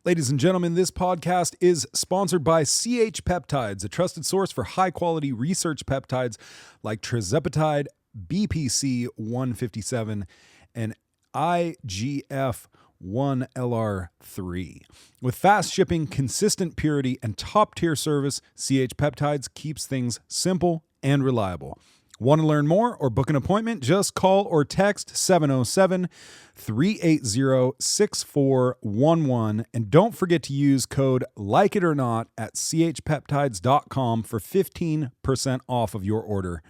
Ladies and gentlemen, this podcast is sponsored by CH Peptides, a trusted source for high-quality research peptides like trizepatide, BPC 157, and IGF 1LR3. With fast shipping, consistent purity, and top-tier service, CH Peptides keeps things simple and reliable. Want to learn more or book an appointment? Just call or text 707-380-6411. And don't forget to use code LikeItOrNot at chpeptides.com for 15% off of your order.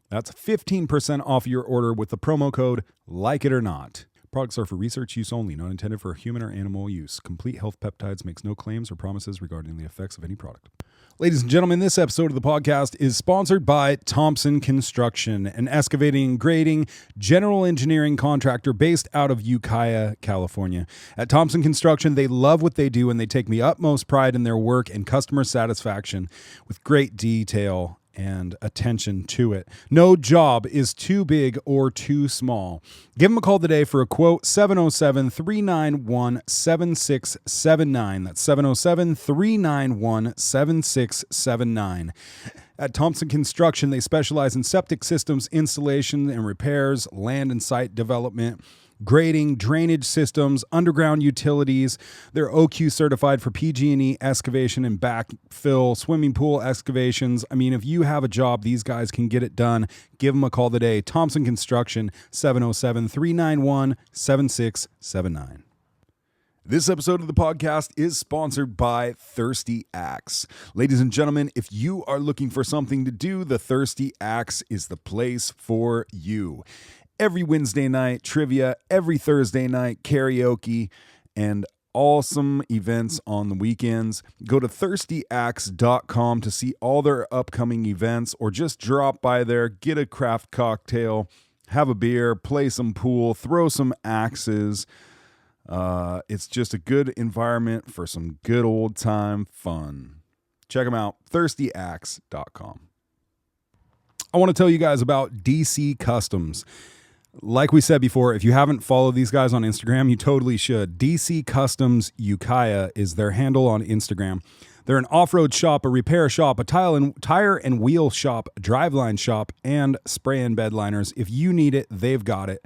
That's 15% off your order with the promo code LikeItOrNot. Products are for research use only, not intended for human or animal use. Complete Health Peptides makes no claims or promises regarding the effects of any product. Ladies and gentlemen, this episode of the podcast is sponsored by Thompson Construction, an excavating, grading, general engineering contractor based out of Ukiah, California. At Thompson Construction, they love what they do and they take the utmost pride in their work and customer satisfaction with great detail and attention to it. No job is too big or too small. Give them a call today for a quote, 707-391-7679. That's 707-391-7679. At Thompson Construction, they specialize in septic systems installation and repairs, land and site development, grading, drainage systems, underground utilities. They're OQ certified for PG&E excavation and backfill, swimming pool excavations. I mean, if you have a job, these guys can get it done. Give them a call today. Thompson Construction, 707-391-7679. This episode of the podcast is sponsored by Thirsty Axe. Ladies and gentlemen, if you are looking for something to do, the Thirsty Axe is the place for you. Every Wednesday night, trivia. Every Thursday night, karaoke. And awesome events on the weekends. Go to thirstyaxe.com to see all their upcoming events, or just drop by there, get a craft cocktail, have a beer, play some pool, throw some axes. It's just a good environment for some good old time fun. Check them out, thirstyaxe.com. I want to tell you guys about DC Customs. Like we said before, if you haven't followed these guys on Instagram, you totally should. DC Customs Ukiah is their handle on Instagram. They're an off-road shop, a repair shop, a tire and wheel shop, a driveline shop, and spray and bed liners. If you need it, they've got it.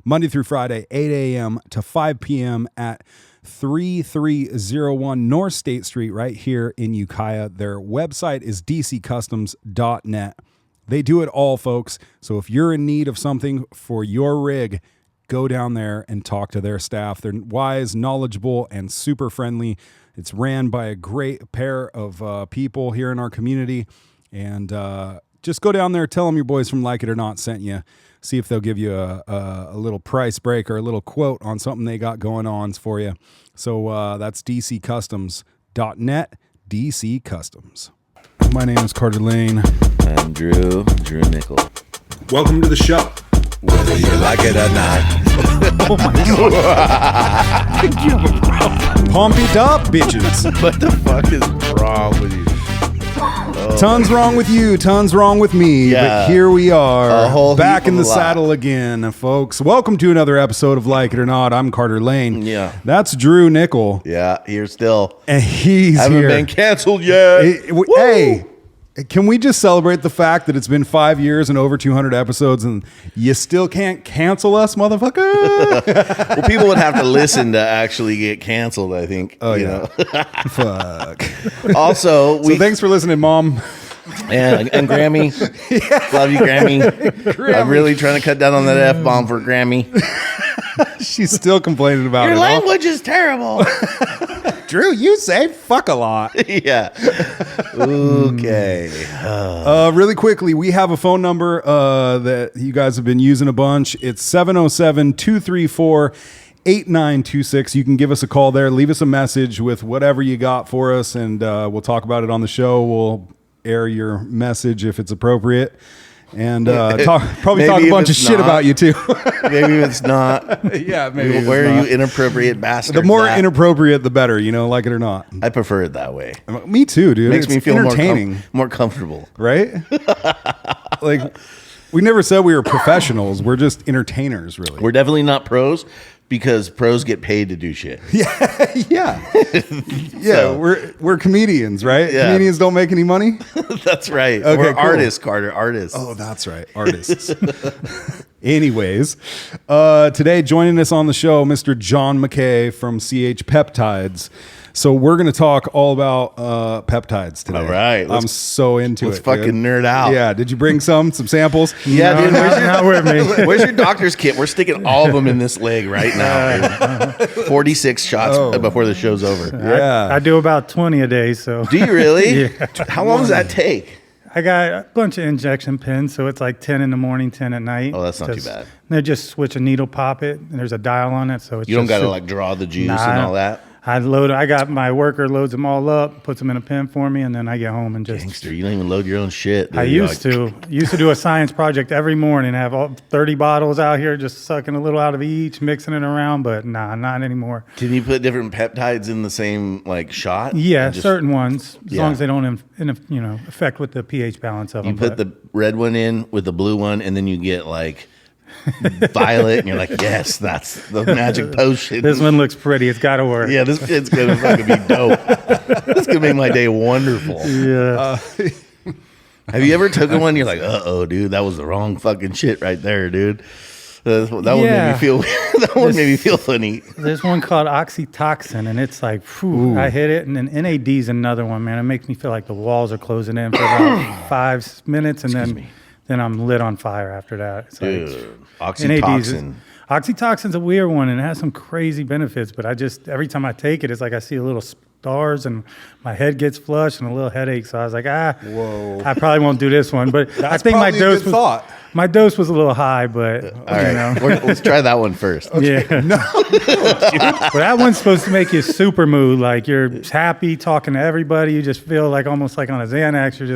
Monday through Friday, 8 a.m. to 5 p.m. at 3301 North State Street right here in Ukiah. Their website is dccustoms.net. They do it all, folks. So if you're in need of something for your rig, go down there and talk to their staff. They're wise, knowledgeable, and super friendly. It's ran by a great pair of people here in our community. And just go down there, tell them your boys from Like It or Not sent you. See if they'll give you a little price break or a little quote on something they got going on for you. So that's dccustoms.net, DC Customs. My name is Carter Lane. I'm Drew Nickel. Welcome to the show. Whether you like it or not. Oh my God. Pump it up, bitches. What the fuck is wrong with you? Tons wrong with you, tons wrong with me. Yeah. But here we are, back in the lot. saddle again, folks. Welcome to another episode of Like It or Not. I'm Carter Lane. Yeah. That's Drew Nickel. Yeah, here still. And he's Haven't here. been canceled yet. Hey, can we just celebrate the fact that it's been 5 years and over 200 episodes and you still can't cancel us, motherfucker? Well, people would have to listen to actually get canceled, I think. Oh, you know? Fuck. Also, So thanks for listening, Mom. and Grammy. Love you, Grammy. I'm really trying to cut down on that F-bomb for Grammy. She's still complaining about Your it. language is terrible. Drew, you say fuck a lot. Yeah. Okay. Really quickly, we have a phone number that you guys have been using a bunch. It's 707-234-8926. You can give us a call there. Leave us a message with whatever you got for us, and we'll talk about it on the show. We'll air your message if it's appropriate. And talk a bunch of shit about you too. Maybe it's not. Yeah, maybe. Where are you inappropriate bastard? The more inappropriate, the better. You know, like it or not. I prefer it that way. Me too, dude. Makes me feel entertaining, more comfortable. right? Like, we never said we were professionals. We're just entertainers, really. We're definitely not pros. Because pros get paid to do shit. Yeah. So- we're comedians, right? Yeah. Comedians don't make any money? That's right. Okay, We're cool. artists, Carter. Artists. Oh, that's right. Artists. Anyways, today joining us on the show, Mr. John McKay from CH Peptides. So we're going to talk all about peptides today. All right. I'm so into Let's it. fucking dude. nerd out. Yeah. Did you bring some samples? Yeah, No, dude. not with me. Where's your doctor's kit? We're sticking all of them in this leg right now. 46 shots before the show's over. Yeah. I do about 20 a day, so Do you really? Yeah. How long does that take? I got a bunch of injection pins, so it's like 10 in the morning, 10 at night. Oh, that's not too bad. They just switch a needle, pop it, and there's a dial on it, so it's You don't just got to super- like draw the juice Nah, and all that. I got my worker loads them all up, puts them in a pen for me, and then I get home and just. Gangster, you don't even load your own shit. Dude. I You're used to do a science project every morning, have all 30 bottles out here, just sucking a little out of each, mixing it around, but nah, not anymore. Can you put different peptides in the same like shot? Yeah, And just- certain ones, as Yeah. long as they don't, affect with the pH balance of You them. put the red one in with the blue one, and then you get like violet, and you're like, yes, that's the magic potion. This one looks pretty. It's got to work. Yeah, this shit's gonna fucking be dope. This gonna make my day wonderful. Yeah. Have you ever taken one? You're like, dude, that was the wrong fucking shit right there, dude. That one made Yeah. me feel. That one made me feel funny. There's one called oxytocin, and it's like, phew, I hit it. And then NAD's another one, man. It makes me feel like the walls are closing in for about 5 minutes, and then I'm lit on fire after that. It's Dude, like oxytocin. Oxytocin's a weird one, and it has some crazy benefits. But every time I take it, it's like I see a little stars, and my head gets flushed and a little headache. So I was like, Whoa. I probably won't do this one. But I think my probably a dose good thought. My dose was a little high, but All right, let's try that one first. yeah. But that one's supposed to make you super mood, like you're happy talking to everybody. You just feel like almost like on a Xanax. You're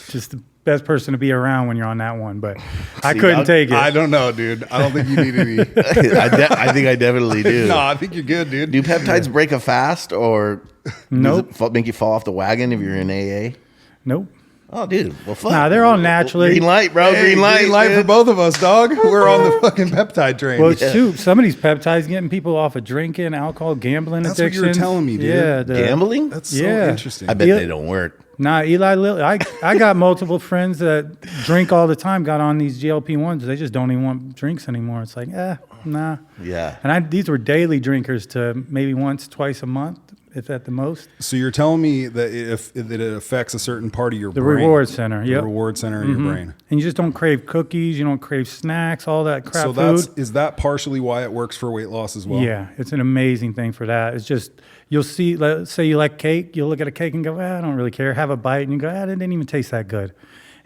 just the best person to be around when you're on that one. But I couldn't take it. I don't know, dude. I don't think you need any. I think I definitely do. No, I think you're good, dude. Do peptides break a fast, or Nope. does it make you fall off the wagon if you're in AA? Nope. Oh, dude. Well, fuck. Nah, they're all naturally. Green light, bro. Hey, green light. green light for dude. both of us, dog. We're on the fucking peptide train. Well, shoot, some of these peptides getting people off of drinking, alcohol, gambling That's what you addictions. were telling me, dude. Yeah, Gambling? That's so Yeah. interesting. I bet Yeah. they don't work. Nah, Eli Lilly. I got multiple friends that drink all the time. Got on these GLP-1s. They just don't even want drinks anymore. It's like, nah. Yeah. And these were daily drinkers to maybe once, twice a month, if at the most. So you're telling me that that it affects a certain part of your The brain. reward center, The yep. reward center in your brain. And you just don't crave cookies. You don't crave snacks, all that crap So food. is that partially why it works for weight loss as well? Yeah, it's an amazing thing for that. It's just, you'll see, let's say you like cake, you'll look at a cake and go, I don't really care. Have a bite and you go, it didn't even taste that good.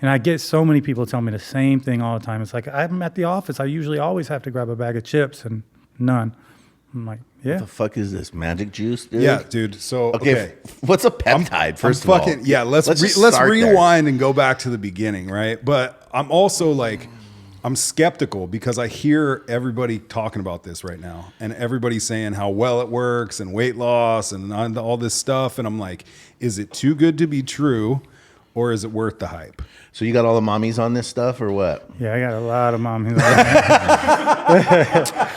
And I get so many people tell me the same thing all the time. It's like, I'm at the office. I usually always have to grab a bag of chips and none. I'm like, yeah. The fuck is this magic juice, dude? Yeah, dude. So okay. What's a peptide? First of all, Yeah, let's just start there. rewind and go back to the beginning, right? But I'm also like, I'm skeptical because I hear everybody talking about this right now, and everybody's saying how well it works and weight loss and all this stuff, and I'm like, is it too good to be true, or is it worth the hype? So you got all the mommies on this stuff, or what? Yeah, I got a lot of mommies.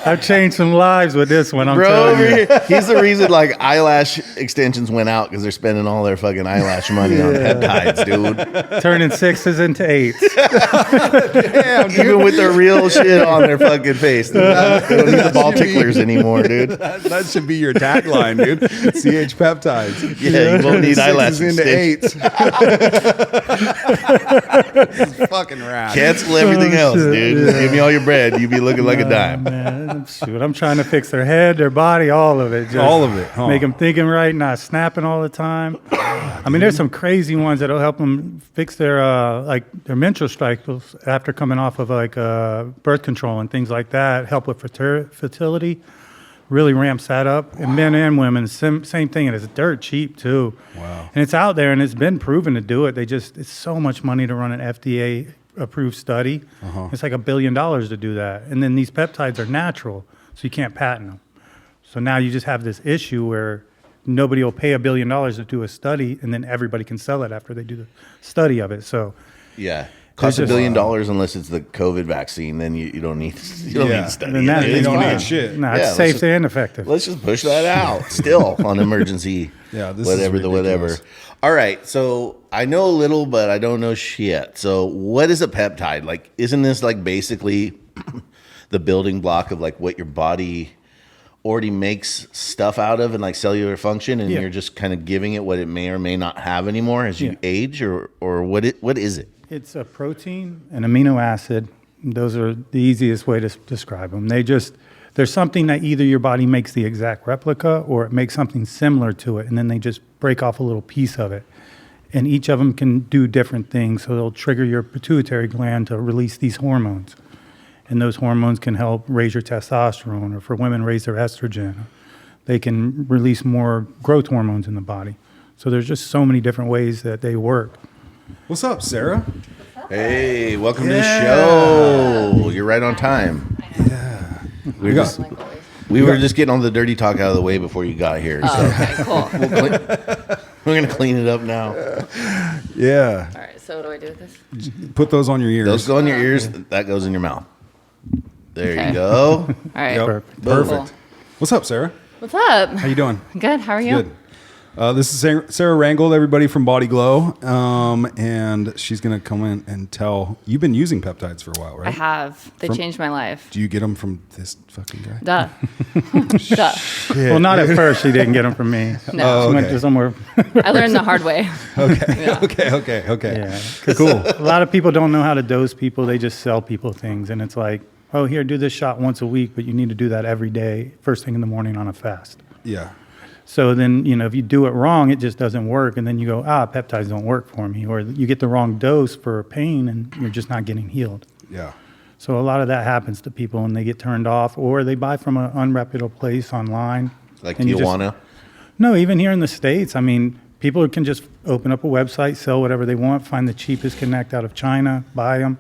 I've changed some lives with this one, I'm Bro, telling you. he's the reason like eyelash extensions went out because they're spending all their fucking eyelash money on peptides, dude. Turning 6s into 8s. Even with their real shit on their fucking face. They don't need the ball ticklers anymore, dude. That should be your tagline, dude. CH Peptides. Yeah, you won't need eyelash Sixes into extensions. eights. This is fucking rad. Cancel everything else, dude. Just give me all your bread. You be looking like a dime. Man, shoot, I'm trying to fix their head, their body, all of it. Just All of it, huh? Make them thinking right, not snapping all the time. I mean, there's some crazy ones that'll help them fix their their menstrual cycles after coming off of birth control and things like that. Help with fertility. Really ramps that up. And men and women, same thing. And it's dirt cheap too. Wow. And it's out there and it's been proven to do it. It's so much money to run an FDA approved study. It's like $1 billion to do that. And then these peptides are natural, so you can't patent them. So now you just have this issue where nobody will pay $1 billion to do a study, and then everybody can sell it after they do the study of it. So Yeah. Costs $1 billion unless it's the COVID vaccine. Then you don't need to study. And that, it. You don't fine. need shit. No, it's let's safe just- and effective. Let's just push that out still on emergency. Yeah, this is whatever. ridiculous. All right, so I know a little, but I don't know shit. So what is a peptide? Like, isn't this like basically the building block of like what your body already makes stuff out of and like cellular function, and you're just kind of giving it what it may or may not have anymore as you age, or what is it? It's a protein, an amino acid. Those are the easiest way to describe them. There's something that either your body makes the exact replica or it makes something similar to it, and then they just break off a little piece of it. And each of them can do different things. So they'll trigger your pituitary gland to release these hormones. And those hormones can help raise your testosterone, or for women, raise their estrogen. They can release more growth hormones in the body. So there's just so many different ways that they work. What's up, Sarah? Hey, welcome to the show. You're right on time. Yeah. We were just getting all the dirty talk out of the way before you got here. So Okay, cool. we're going to clean it up now. Yeah. All right, so what do I do with this? Put those on your ears. Those go in your ears. That goes in your mouth. There Okay. you go. All right. Yep. Perfect. Perfect. Cool. What's up, Sarah? What's up? How you doing? Good. How are you? Good. This is Sarah Rangold, everybody from Body Glow, and she's going to come in and tell. You've been using peptides for a while, right? I have. They changed my life. Do you get them from this fucking guy? Duh. Duh. Well, not at first. She didn't get them from me. No. She went okay. to somewhere. I learned the hard way. Okay. Yeah. Okay. Yeah. 'Cause a lot of people don't know how to dose people. They just sell people things. And it's like, oh, here, do this shot once a week, but you need to do that every day, first thing in the morning on a fast. Yeah. So then, if you do it wrong, it just doesn't work. And then you go, peptides don't work for me. Or you get the wrong dose for pain and you're just not getting healed. Yeah. So a lot of that happens to people and they get turned off, or they buy from an unreputable place online. Like And you just- Tijuana. No, even here in the States, I mean, people can just open up a website, sell whatever they want, find the cheapest connect out of China, buy them,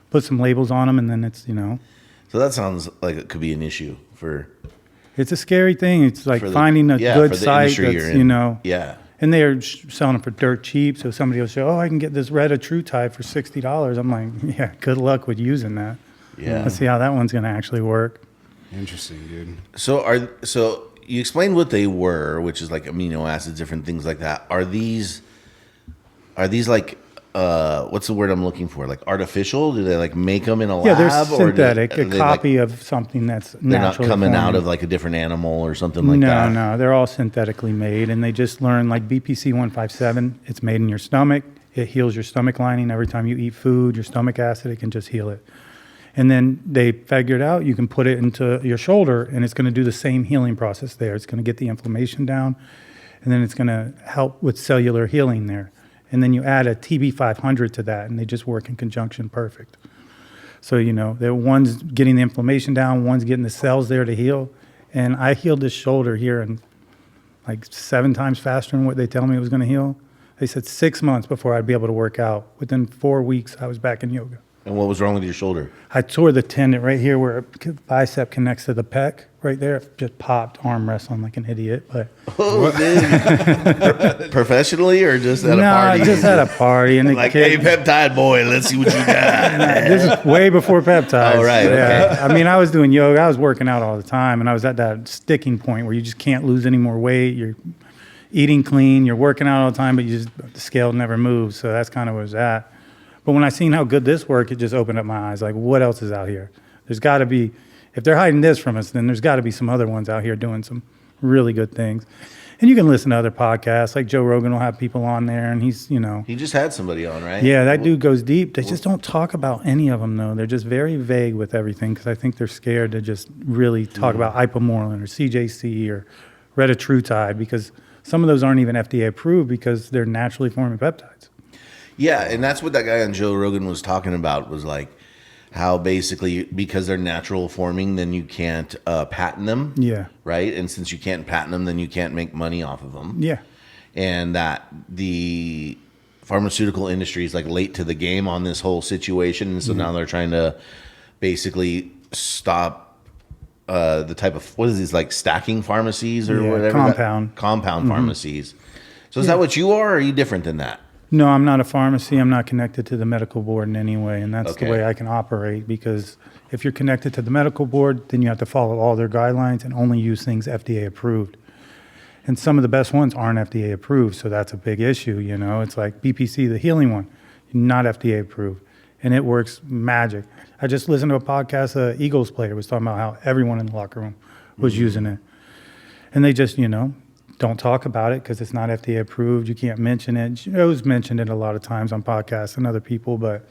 put some labels on them, and then it's, So that sounds like it could be an issue for it's a scary thing. It's like the- finding a yeah, good for the site industry that's, you're in. Yeah. and they're selling them for dirt cheap. So somebody will say, oh, I can get this Retatrutide for $60. I'm like, yeah, good luck with using that. Yeah. Let's see how that one's going to actually work. Interesting, dude. So you explained what they were, which is like amino acids, different things like that. Are these like what's the word I'm looking for? Like artificial? Do they like make them in a Yeah, they're lab? synthetic, are a they, copy like, of something that's they're not naturally coming out formed. of like a different animal or something like that? No, they're all synthetically made, and they just learn like BPC 157. It's made in your stomach. It heals your stomach lining every time you eat food. Your stomach acid, it can just heal it. And then they figured out you can put it into your shoulder, and it's going to do the same healing process there. It's going to get the inflammation down, and then it's going to help with cellular healing there. And then you add a TB500 to that, and they just work in conjunction perfect. So, the one's getting the inflammation down, one's getting the cells there to heal. And I healed this shoulder here in like 7 times faster than what they tell me it was going to heal. They said 6 months before I'd be able to work out. Within 4 weeks, I was back in yoga. And what was wrong with your shoulder? I tore the tendon right here where bicep connects to the pec. Right there, just popped, arm wrestling like an idiot. But Professionally or just at a party? no, just at a party. And the Like, kid, hey, peptide boy, let's see what you got. this is way before peptides. Oh, right, Yeah. I mean, I was doing yoga. I was working out all the time, and I was at that sticking point where you just can't lose any more weight. You're eating clean. You're working out all the time, but the scale never moves. So that's kind of where it was at. But when I seen how good this worked, it just opened up my eyes. Like, what else is out here? There's got to be, if they're hiding this from us, then there's got to be some other ones out here doing some really good things. And you can listen to other podcasts. Like Joe Rogan will have people on there, and he's, He just had somebody on, right? Yeah, that dude goes deep. They just don't talk about any of them, though. They're just very vague with everything because I think they're scared to just really talk about ipamorelin or CJC or Retatrutide, because some of those aren't even FDA approved because they're naturally forming peptides. Yeah, and that's what that guy on Joe Rogan was talking about, was like how basically because they're natural forming, then you can't patent them. Yeah. Right? And since you can't patent them, then you can't make money off of them. Yeah. And that the pharmaceutical industry is like late to the game on this whole situation. And so now they're trying to basically stop the type of, what is these, like stacking pharmacies or Yeah, whatever? compound. Compound pharmacies. So is that what you are, or are you different than that? No, I'm not a pharmacy. I'm not connected to the medical board in any way, and that's Okay. the way I can operate, because if you're connected to the medical board, then you have to follow all their guidelines and only use things FDA approved. And some of the best ones aren't FDA approved, so that's a big issue, you know? It's like BPC, the healing one, not FDA approved, and it works magic. I just listened to a podcast, an Eagles player was talking about how everyone in the locker room was using it. And they just, don't talk about it because it's not FDA approved. You can't mention it. Joe's mentioned it a lot of times on podcasts and other people, but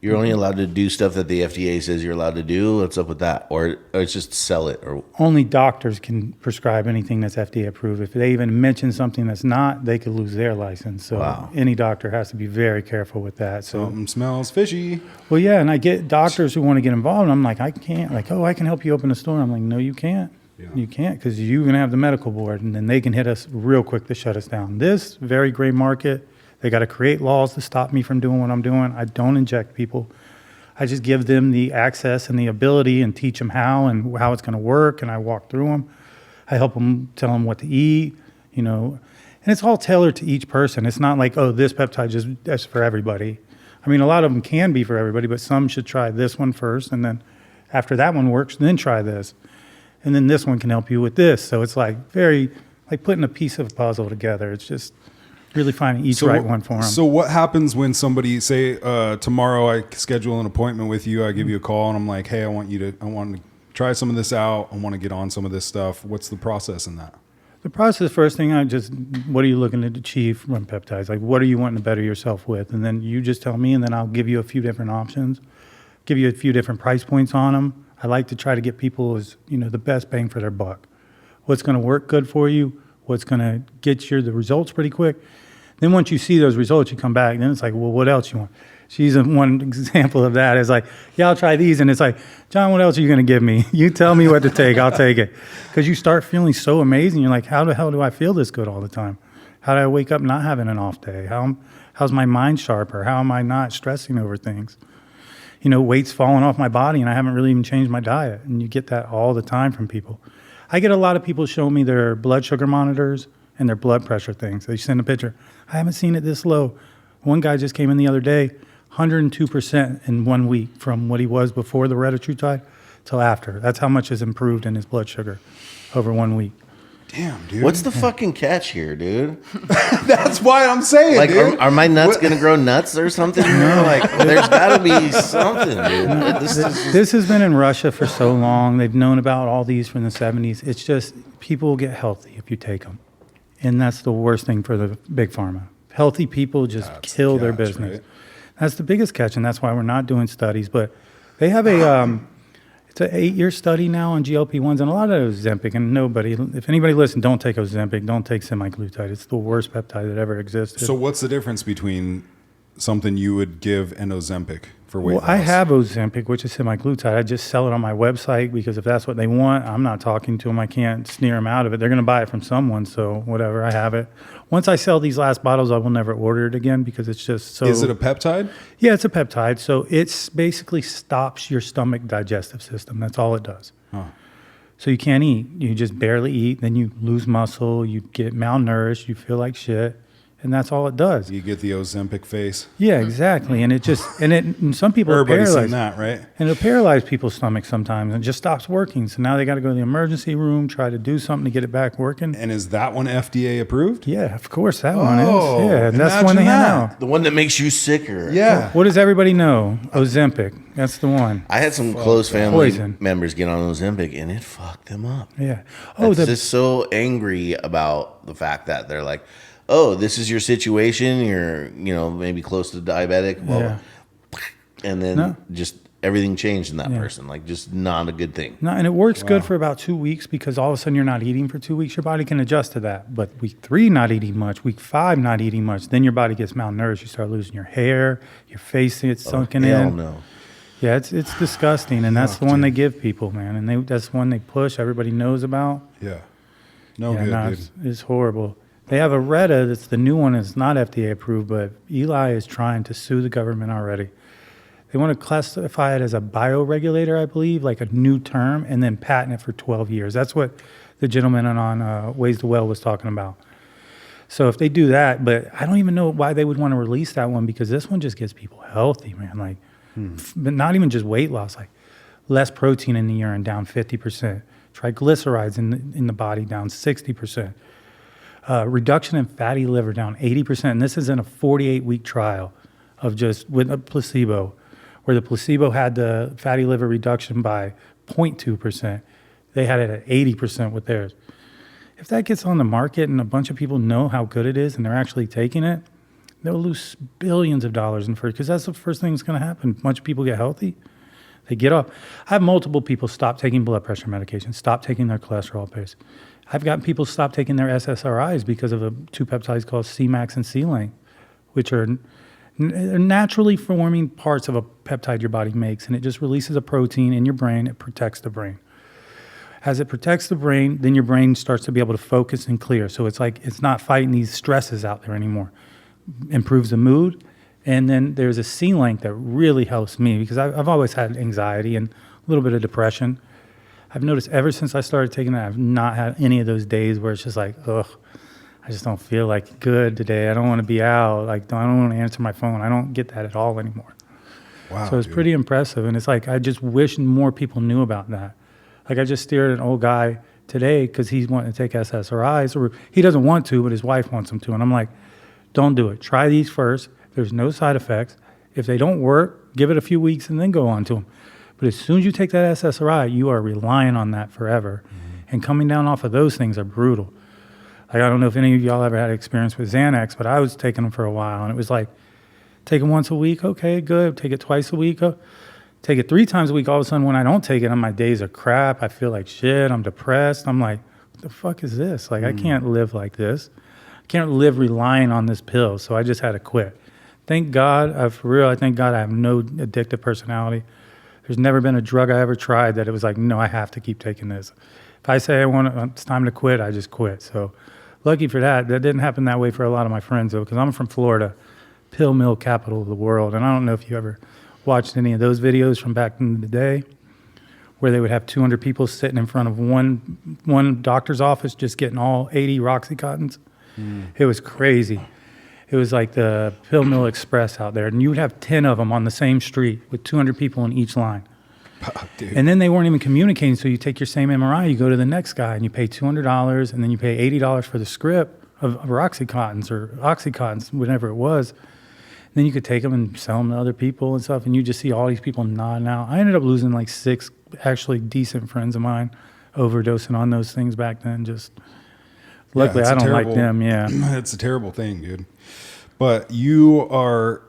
You're only allowed to do stuff that the FDA says you're allowed to do. What's up with that? Or it's just sell it. Or only doctors can prescribe anything that's FDA approved. If they even mention something that's not, they could lose their license. So Wow. any doctor has to be very careful with that. So, Something smells fishy. well, yeah, and I get doctors who want to get involved, and I'm like, I can't. Like, oh, I can help you open a store. I'm like, no, you can't. Yeah. You can't, because you're going to have the medical board, and then they can hit us real quick to shut us down. This very gray market, they got to create laws to stop me from doing what I'm doing. I don't inject people. I just give them the access and the ability and teach them how and how it's going to work, and I walk through them. I help them, tell them what to eat, and it's all tailored to each person. It's not like, oh, this peptide that's for everybody. I mean, a lot of them can be for everybody, but some should try this one first, and then after that one works, then try this. And then this one can help you with this. So it's like very, like putting a piece of a puzzle together. It's just really finding each right one for them. So what happens when somebody, say tomorrow I schedule an appointment with you, I give you a call and I'm like, hey, I want to try some of this out. I want to get on some of this stuff. What's the process in that? The process, first thing, what are you looking to achieve from peptides? Like, what are you wanting to better yourself with? And then you just tell me, and then I'll give you a few different options, give you a few different price points on them. I like to try to get people the best bang for their buck. What's going to work good for you? What's going to get you the results pretty quick? Then once you see those results, you come back. Then it's like, well, what else you want? She's one example of that. It's like, yeah, I'll try these. And it's like, John, what else are you going to give me? You tell me what to take. I'll take it. Because you start feeling so amazing. You're like, how the hell do I feel this good all the time? How do I wake up not having an off day? How's my mind sharper? How am I not stressing over things? Weight's falling off my body and I haven't really even changed my diet. And you get that all the time from people. I get a lot of people show me their blood sugar monitors and their blood pressure things. They send a picture. I haven't seen it this low. One guy just came in the other day, 102% in 1 week from what he was before the retatrutide till after. That's how much has improved in his blood sugar over 1 week. Damn, dude. what's the fucking catch here, dude? That's why I'm saying, Like, dude. are my nuts going to grow nuts or something? Like, there's got to be something, dude. This has been in Russia for so long. They've known about all these from the 70s. It's just people get healthy if you take them. And that's the worst thing for the big pharma. Healthy people just kill their catch, business. right? That's the biggest catch, and that's why we're not doing studies. But they have it's an 8-year study now on GLP-1s, and a lot of it is Ozempic. And if anybody listens, don't take Ozempic, don't take semaglutide. It's the worst peptide that ever existed. So what's the difference between something you would give and Ozempic for weight Well, loss? I have Ozempic, which is semaglutide. I just sell it on my website because if that's what they want, I'm not talking to them. I can't sneer them out of it. They're going to buy it from someone, so whatever, I have it. Once I sell these last bottles, I will never order it again because it's just so... Is it a peptide? Yeah, it's a peptide. So it's basically stops your stomach digestive system. That's all it does. Huh. So you can't eat. You just barely eat. Then you lose muscle. You get malnourished. You feel like shit. And that's all it does. You get the Ozempic face. Yeah, exactly. And and some people Everybody's are seen paralyzed. that, right? And it'll paralyze people's stomachs sometimes and it just stops working. So now they got to go to the emergency room, try to do something to get it back working. And is that one FDA approved? Yeah, of course that one is. Oh, Yeah, that's the one they imagine have that. The one that makes you sicker. Yeah. now. What does everybody know? Ozempic. That's the one. I had some close family Poison. members get on Ozempic, and it fucked them up. Yeah. Oh, just so angry about the fact that they're like, "Oh, this is your situation. You're, maybe close to diabetic." Well, Yeah. and then No. just everything changed in that person. Like, just not a good thing. No, and it works good for about 2 weeks because all of a sudden you're not eating for 2 weeks. Your body can adjust to that. But week 3, not eating much. Week 5, not eating much. Then your body gets malnourished. You start losing your hair. Your face gets sunken Hell in. no. Yeah, it's disgusting, and that's the one they give people, man. And that's the one they push. Everybody knows about. Yeah. No Yeah, good, no, dude. it's horrible. They have a Retta that's the new one. It's not FDA approved, but Eli is trying to sue the government already. They want to classify it as a bioregulator, I believe, like a new term, and then patent it for 12 years. That's what the gentleman on Ways to Well was talking about. So if they do that, but I don't even know why they would want to release that one, because this one just gets people healthy, man. Like, but not even just weight loss, like less protein in the urine, down 50%. Triglycerides in the body, down 60%. Reduction in fatty liver, down 80%. And this is in a 48-week trial of just with a placebo, where the placebo had the fatty liver reduction by 0.2%. They had it at 80% with theirs. If that gets on the market and a bunch of people know how good it is and they're actually taking it, they'll lose billions of dollars in first, because that's the first thing that's going to happen. A bunch of people get healthy, they get off. I have multiple people stop taking blood pressure medication, stop taking their cholesterol pills. I've gotten people stop taking their SSRIs because of two peptides called Cmax and C-Link, which are naturally forming parts of a peptide your body makes, and it just releases a protein in your brain. It protects the brain. As it protects the brain, then your brain starts to be able to focus and clear. So it's like it's not fighting these stresses out there anymore. Improves the mood. And then there's a C-Link that really helps me, because I've always had anxiety and a little bit of depression. I've noticed ever since I started taking that, I've not had any of those days where it's just like, ugh, I just don't feel like good today. I don't want to be out. Like, I don't want to answer my phone. I don't get that at all anymore. Wow. So it's pretty impressive. And it's like, I just wish more people knew about that. Like, I just steered an old guy today because he's wanting to take SSRIs, or he doesn't want to, but his wife wants him to. And I'm like, don't do it. Try these first. There's no side effects. If they don't work, give it a few weeks and then go on to them. But as soon as you take that SSRI, you are relying on that forever. And coming down off of those things are brutal. Like, I don't know if any of y'all ever had experience with Xanax, but I was taking them for a while, and it was like, take it once a week, okay, good. Take it twice a week, take it 3 times a week. All of a sudden, when I don't take it, my days are crap. I feel like shit. I'm depressed. I'm like, what the fuck is this? Like, I can't live like this. I can't live relying on this pill. So I just had to quit. Thank God, for real, I thank God I have no addictive personality. There's never been a drug I ever tried that it was like, no, I have to keep taking this. If I say it's time to quit, I just quit. So lucky for that. That didn't happen that way for a lot of my friends, though, because I'm from Florida, pill mill capital of the world. And I don't know if you ever watched any of those videos from back in the day where they would have 200 people sitting in front of one doctor's office just getting all 80 Roxycontins. It was crazy. It was like the Pill Mill Express out there. And you would have 10 of them on the same street with 200 people in each line. Dude. And then they weren't even communicating. So you take your same MRI, you go to the next guy, and you pay $200, and then you pay $80 for the script of Roxycontins or Oxycontins, whatever it was. And then you could take them and sell them to other people and stuff, and you just see all these people nodding out. I ended up losing like 6 actually decent friends of mine overdosing on those things back then. Just luckily, I don't like them. Yeah, it's a terrible thing, dude. But you are,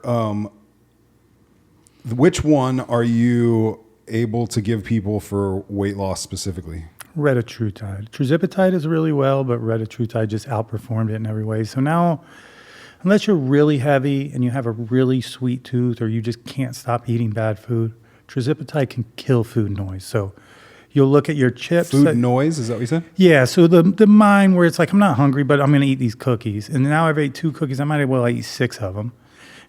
which one are you able to give people for weight loss specifically? Retatrutide. Tirzepatide is really well, but retatrutide just outperformed it in every way. So now, unless you're really heavy and you have a really sweet tooth, or you just can't stop eating bad food, tirzepatide can kill food noise. So you'll look at your chips. Food noise, is that what you said? Yeah, so the mind where it's like, I'm not hungry, but I'm going to eat these cookies. And now I've ate 2 cookies. I might as well eat 6 of them.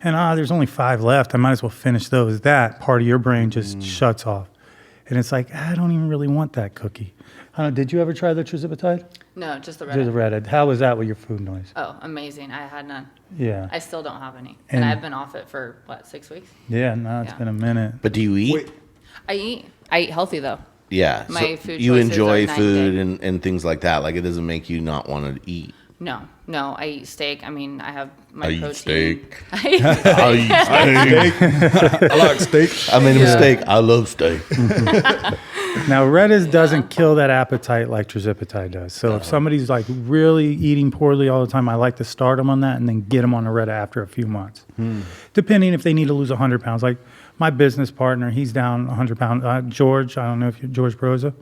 And there's only 5 left. I might as well finish those. That part of your brain just shuts off. And it's like, I don't even really want that cookie. Did you ever try the tirzepatide? No, just the Just the red. Reddit. How was that with your food noise? Oh, amazing. I had none. Yeah. I still don't have any. And- And I've been off it for, 6 weeks? Yeah, no, it's Yeah. been a minute. But do you eat? Wait. I eat healthy, though. Yeah. My food you choices enjoy are night food and and things like that. Like, it doesn't make you not want to eat. No, I eat steak. I mean, I have my I eat protein. steak. I eat I eat steak. I like steak. I made a mistake. I love steak. Now, Reddit doesn't kill that appetite like tirzepatide does. So if somebody's like really eating poorly all the time, I like to start them on that and then get them on the Reddit after a few months. Depending if they need to lose 100 pounds. Like my business partner, he's down 100 pounds. George, I don't know if you're George Broza.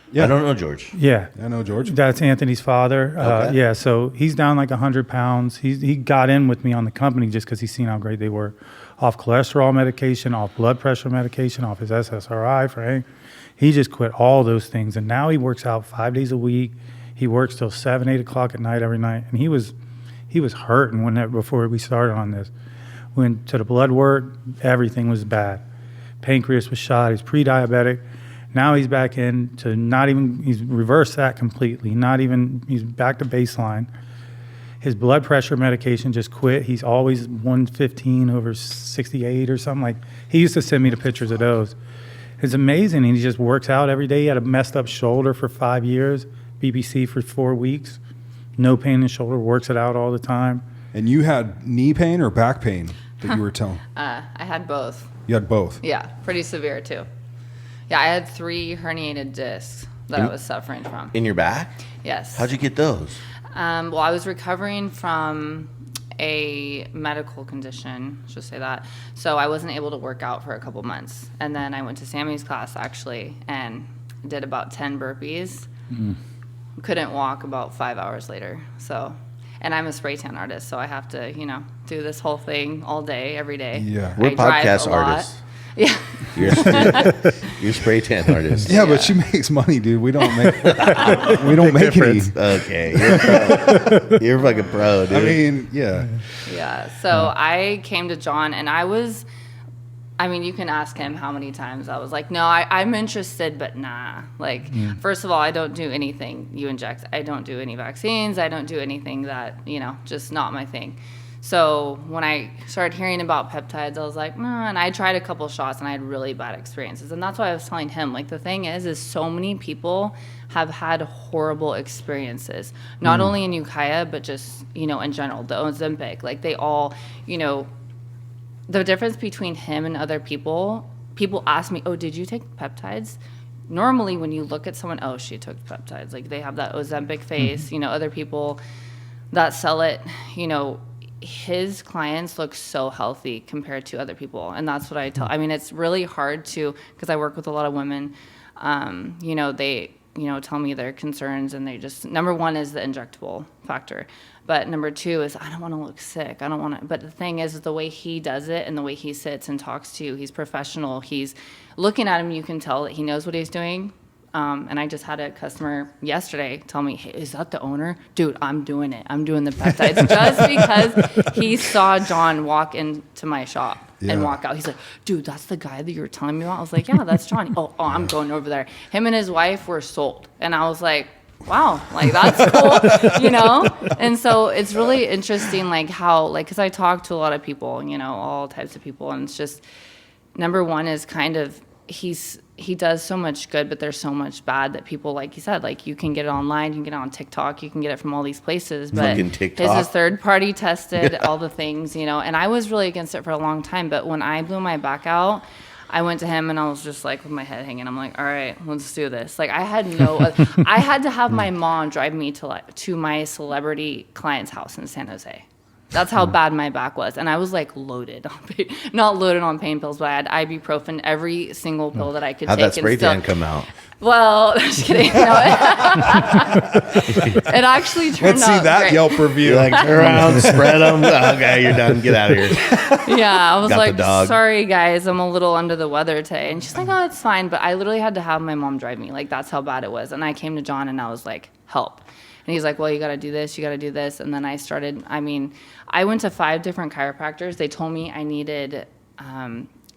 Yeah. I don't know, George. Yeah. I know George. That's Anthony's father. Okay. Yeah, so he's down like 100 pounds. He got in with me on the company just because he's seen how great they were. Off cholesterol medication, off blood pressure medication, off his SSRI for anger. He just quit all those things, and now he works out 5 days a week. He works till 7, 8 o'clock at night every night, and he was hurting before we started on this. Went to the blood work, everything was bad. Pancreas was shot. He's pre-diabetic. Now he's back in to he's reversed that completely. He's back to baseline. His blood pressure medication just quit. He's always 115/68 or something. Like, he used to send me the pictures of those. It's amazing. And he just works out every day. He had a messed up shoulder for 5 years, BBC for 4 weeks. No pain in the shoulder, works it out all the time. And you had knee pain or back pain that you were telling? I had both. You had both? Yeah, pretty severe too. Yeah, I had 3 herniated discs that I was suffering from. In your back? Yes. How'd you get those? Well, I was recovering from a medical condition, should say that. So I wasn't able to work out for a couple months. And then I went to Sammy's class, actually, and did about 10 burpees. Couldn't walk about 5 hours later. So, and I'm a spray tan artist, so I have to, do this whole thing all day, every day. Yeah. We're I drive podcast a lot. artists. Yeah. You're spray tan artist. Yeah, but she makes money, dude. We don't make any. Okay. You're a fucking pro, dude. I mean, yeah. Yeah. So I came to John, and you can ask him how many times I was like, no, I'm interested, but nah. Like, first of all, I don't do anything you inject. I don't do any vaccines. I don't do anything that, just not my thing. So when I started hearing about peptides, I was like, nah, and I tried a couple shots and I had really bad experiences. And that's why I was telling him, like, the thing is so many people have had horrible experiences, not only in Ukiah, but just, in general, the Ozempic, like they all, the difference between him and other people ask me, oh, did you take peptides? Normally when you look at someone, oh, she took peptides. Like they have that Ozempic face, other people that sell it, his clients look so healthy compared to other people. And that's what I tell. I mean, it's really hard because I work with a lot of women, they, tell me their concerns, and they just, number one is the injectable factor. But number two is, I don't want to look sick. I don't want to, but the thing is the way he does it and the way he sits and talks to you, he's professional. He's looking at him. You can tell that he knows what he's doing. And I just had a customer yesterday tell me, hey, is that the owner? Dude, I'm doing it. I'm doing the peptides just because he saw John walk into my shop and walk out. He's like, dude, that's the guy that you were telling me about? I was like, yeah, that's John. Oh, I'm going over there. Him and his wife were sold. And I was like, wow, like that's cool, And so it's really interesting, like how, like, because I talk to a lot of people, all types of people. And it's just, number one is kind of, he does so much good, but there's so much bad that people, like you said, like you can get it online, you can get it on TikTok, you can get it from all these places, but his is third party tested, all the things, and I was really against it for a long time. But when I blew my back out, I went to him and I was just like with my head hanging. I'm like, all right, let's do this. Like I had I had to have my mom drive me to my celebrity client's house in San Jose. That's how bad my back was. And I was like loaded on not loaded on pain pills, but I had ibuprofen, every single pill that I could take. How'd that spray tan come out? Well, just kidding. No, it actually turned out Let's see that great. Yelp review. You're like, turn around, spread them. Okay, you're done. Get out of here. Yeah, I was Got the like, dog. sorry guys, I'm a little under the weather today. And she's like, oh, it's fine. But I literally had to have my mom drive me. Like that's how bad it was. And I came to John and I was like, help. And he's like, well, you got to do this, you got to do this. And then I started, I went to 5 different chiropractors. They told me I needed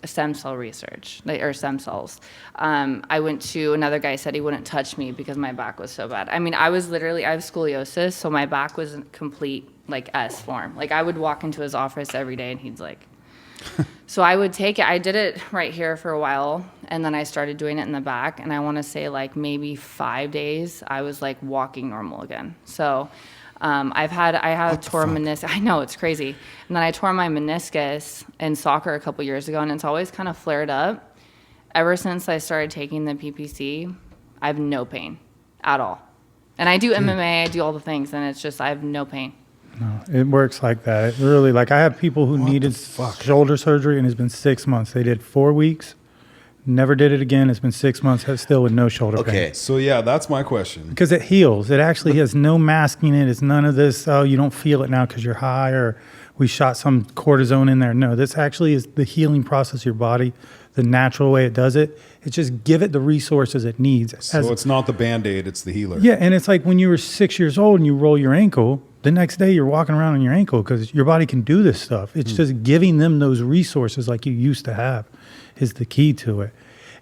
stem cell research, or stem cells. I went to another guy, said he wouldn't touch me because my back was so bad. I have scoliosis, so my back was in complete like S form. Like I would walk into his office every day and he's like, so I would take it. I did it right here for a while, and then I started doing it in the back. And I want to say like maybe 5 days, I was like walking normal again. So I had tore meniscus. I know, it's crazy. And then I tore my meniscus in soccer a couple years ago, and it's always kind of flared up. Ever since I started taking the PPC, I have no pain at all. And I do MMA, I do all the things, and it's just I have no pain. No, it works like that. It really, like I have people who needed shoulder surgery and it's been 6 months. They did 4 weeks, never did it again. It's been 6 months, still with no shoulder pain. Okay. So yeah, that's my question. Because it heals. It actually has no masking it. It's none of this, oh, you don't feel it now because you're high or we shot some cortisone in there. No, this actually is the healing process of your body, the natural way it does it. It's just give it the resources it needs. So it's not the Band-Aid, it's the healer. Yeah, and it's like when you were 6 years old and you roll your ankle, the next day you're walking around on your ankle because your body can do this stuff. It's just giving them those resources like you used to have is the key to it.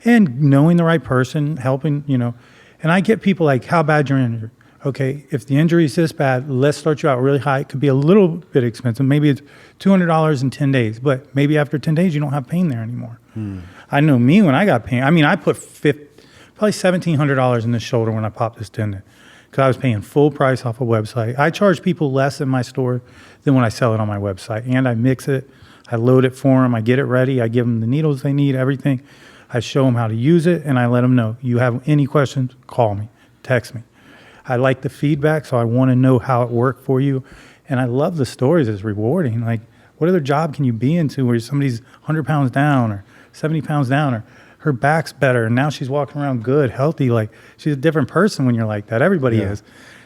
And knowing the right person, helping, And I get people like, how bad you're injured? Okay, if the injury is this bad, let's start you out really high. It could be a little bit expensive. Maybe it's $200 in 10 days, but maybe after 10 days, you don't have pain there anymore. I know me when I got pain. I mean, I put probably $1,700 in this shoulder when I popped this tendon because I was paying full price off a website. I charge people less in my store than when I sell it on my website, and I mix it. I load it for them. I get it ready. I give them the needles they need, everything. I show them how to use it, and I let them know. You have any questions, call me, text me. I like the feedback, so I want to know how it worked for you. And I love the stories. It's rewarding. Like, what other job can you be into where somebody's 100 pounds down or 70 pounds down or her back's better and now she's walking around good, healthy. Like, she's a different person when you're like that. Everybody is.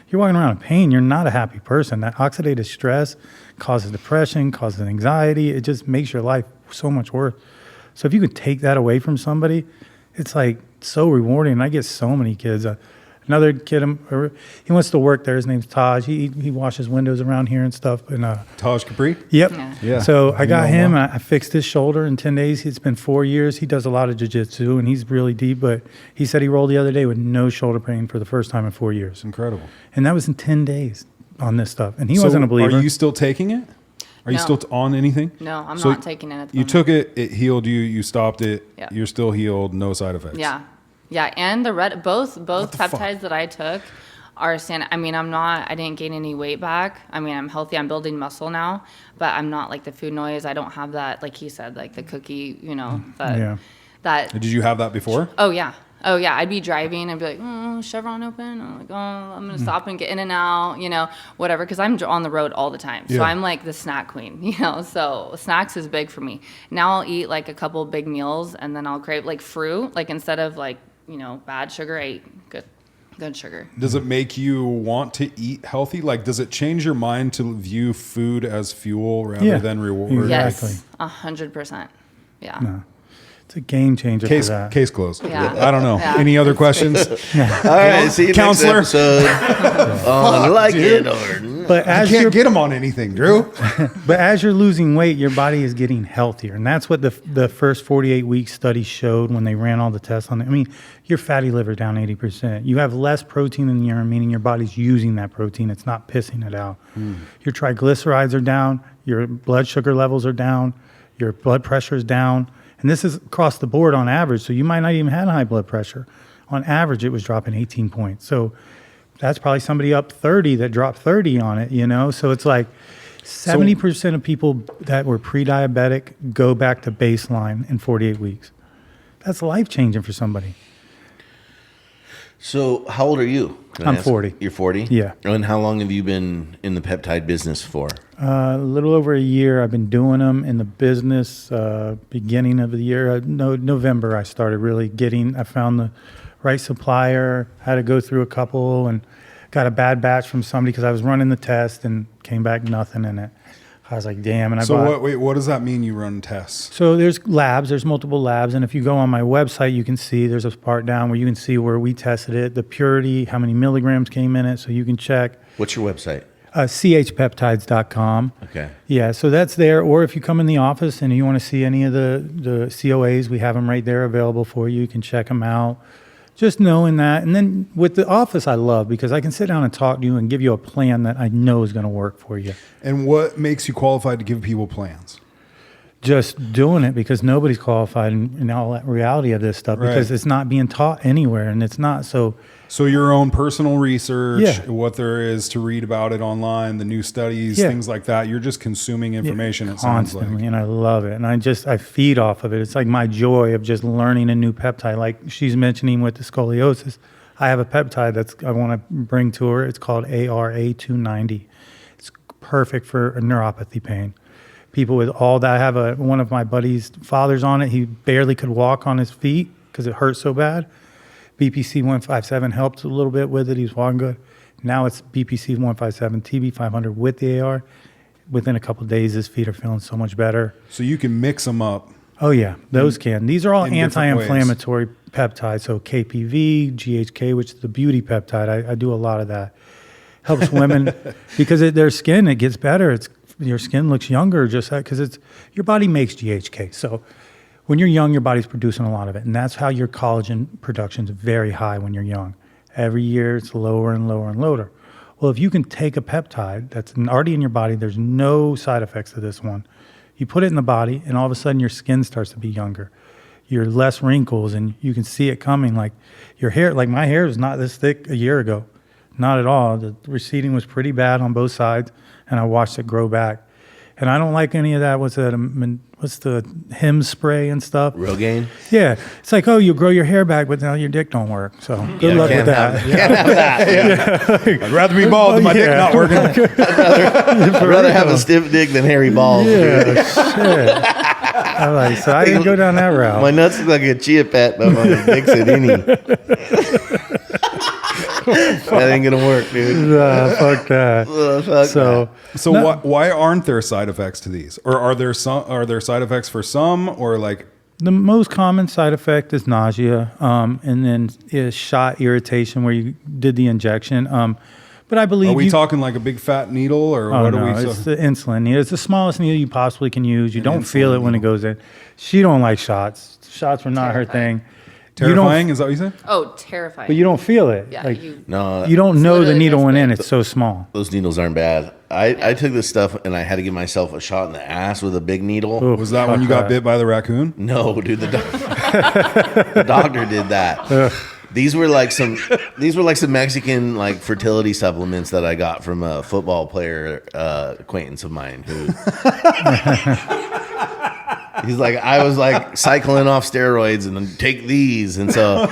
You're walking around in pain, you're not a happy person. That oxidative stress causes depression, causes anxiety. It just makes your life so much worse. So if you could take that away from somebody, it's like so rewarding. And I get so many kids. Another kid, he wants to work there. His name's Taj. He washes windows around here and stuff. And Taj Capri? Yep. Yeah. So I got him. I fixed his shoulder in 10 days. It's been 4 years. He does a lot of jiu-jitsu, and he's really deep. But he said he rolled the other day with no shoulder pain for the first time in 4 years. Incredible. And that was in 10 days on this stuff. And he wasn't a believer. Are you still taking it? Are you still on anything? No, I'm not taking it at the You moment. took it, it healed you, you stopped it, Yeah. you're still healed, no side effects. Yeah, and both the peptides fuck? that I took are I mean, I didn't gain any weight back. I mean, I'm healthy, I'm building muscle now, but I'm not like the food noise. I don't have that, like he said, like the cookie, that. Did you have that before? Oh yeah. I'd be driving and be like, Chevron open. I'm like, I'm going to stop and get in and out, whatever. Because I'm on the road all the time. So Yeah. I'm like the snack queen, So snacks is big for me. Now I'll eat like a couple big meals and then I'll crave like fruit. Like instead of like, bad sugar, I eat good sugar. Does it make you want to eat healthy? Like, does it change your mind to view food as fuel rather than reward? Exactly. Yes, 100%. Yeah. No. It's a game changer for that. Case closed. Yeah. I don't know. Yeah. Any other questions? All right, see you Counselor. next episode on Like It or Not. But I as can't you're get them on anything, Drew. But as you're losing weight, your body is getting healthier. And that's what the first 48-week study showed when they ran all the tests on it. I mean, your fatty liver down 80%. You have less protein in the urine, meaning your body's using that protein. It's not pissing it out. Your triglycerides are down. Your blood sugar levels are down. Your blood pressure is down. And this is across the board on average. So you might not even have high blood pressure. On average, it was dropping 18 points. So that's probably somebody up 30 that dropped 30 on it, So it's like 70% of people that were pre-diabetic go back to baseline in 48 weeks. That's life-changing for somebody. So how old are you? Can I I'm ask? 40. You're 40? Yeah. And how long have you been in the peptide business for? A little over a year. I've been doing them in the business beginning of the year. November I started really I found the right supplier, had to go through a couple and got a bad batch from somebody because I was running the test and came back nothing in it. I was like, damn. And I bought. What does that mean you run tests? So there's multiple labs. And if you go on my website, you can see there's a part down where you can see where we tested it, the purity, how many milligrams came in it. So you can check. What's your website? chpeptides.com. Okay. Yeah, so that's there. Or if you come in the office and you want to see any of the COAs, we have them right there available for you. You can check them out. Just knowing that. And then with the office, I love because I can sit down and talk to you and give you a plan that I know is going to work for you. And what makes you qualified to give people plans? Just doing it because nobody's qualified in all that reality of this stuff because it's not being taught anywhere and it's not. So your own personal research, Yeah. what there is to read about it online, the new studies, Yeah. things like that. You're just consuming information, it sounds like. constantly, and I love it. And I feed off of it. It's like my joy of just learning a new peptide. Like she's mentioning with the scoliosis, I have a peptide I want to bring to her. It's called ARA290. It's perfect for neuropathy pain. People with all that. I have one of my buddy's fathers on it. He barely could walk on his feet because it hurt so bad. BPC 157 helped a little bit with it. He was walking good. Now it's BPC 157, TB 500 with the AR. Within a couple of days, his feet are feeling so much better. So you can mix them up. Oh, yeah, those can. These are all in different anti-inflammatory peptides. So KPV, GHK, which is the beauty peptide. I do a lot of that. Helps women because their skin, it gets better. Your skin looks younger just because your body makes GHK. So when you're young, your body's producing a lot of it. And that's how your collagen production is very high when you're young. Every year it's lower and lower and lower. Well, if you can take a peptide that's already in your body, there's no side effects to this one. You put it in the body, and all of a sudden your skin starts to be younger. You're less wrinkles, and you can see it coming. Like your hair, like my hair was not this thick a year ago. Not at all. The receding was pretty bad on both sides, and I watched it grow back. And I don't like any of that. What's the hem spray and stuff? Rogaine? Yeah. It's like, oh, you grow your hair back, but now your dick don't work. So good luck with that. Can't have that. I'd rather be bald than my dick not working. I'd rather have a stiff dick than hairy balls. Yeah, shit. So I didn't go down that route. My nuts look like a chia pet, but my dick's an innie. That ain't gonna work, dude. Fuck that. So why aren't there side effects to these, or are there side effects for some, or like? The most common side effect is nausea, and then is shot irritation where you did the injection. But I believe are we talking like a big fat needle, or what are we? It's the insulin needle. It's the smallest needle you possibly can use. You don't feel it when it goes in. She don't like shots. Shots were not her thing. Terrifying, is that what you said? Oh, terrifying. But you don't feel it. Yeah, like, you don't know the literally needle went this in. big. It's so small. Those needles aren't bad. I took this stuff and I had to give myself a shot in the ass with a big needle. Ooh. Was that when you got bit by the raccoon? No, dude, the doctor did that. These were like some Mexican like fertility supplements that I got from a football player acquaintance of mine who he's like, I was like cycling off steroids and then take these, and so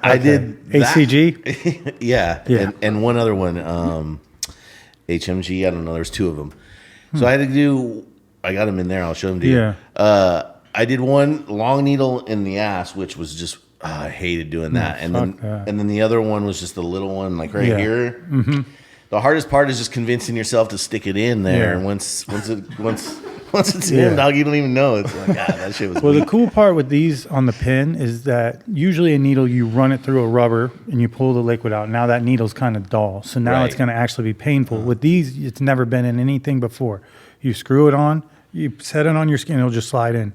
I did that. ACG. yeah. And one other one, HMG. I don't know. There's two of them. So I had to do. I got them in there. I'll show them to you. Yeah. I did one long needle in the ass, which was just I hated doing that, and then the other one was just a little one like right here. Mm-hmm. The hardest part is just convincing yourself to stick it in there, and once it's in, dog, you don't even know. It's like, that shit was. Well, weak. the cool part with these on the pin is that usually a needle, you run it through a rubber and you pull the liquid out. Now that needle's kind of dull, so now it's going to actually be painful. With these, it's never been in anything before. You screw it on, you set it on your skin, it'll just slide in.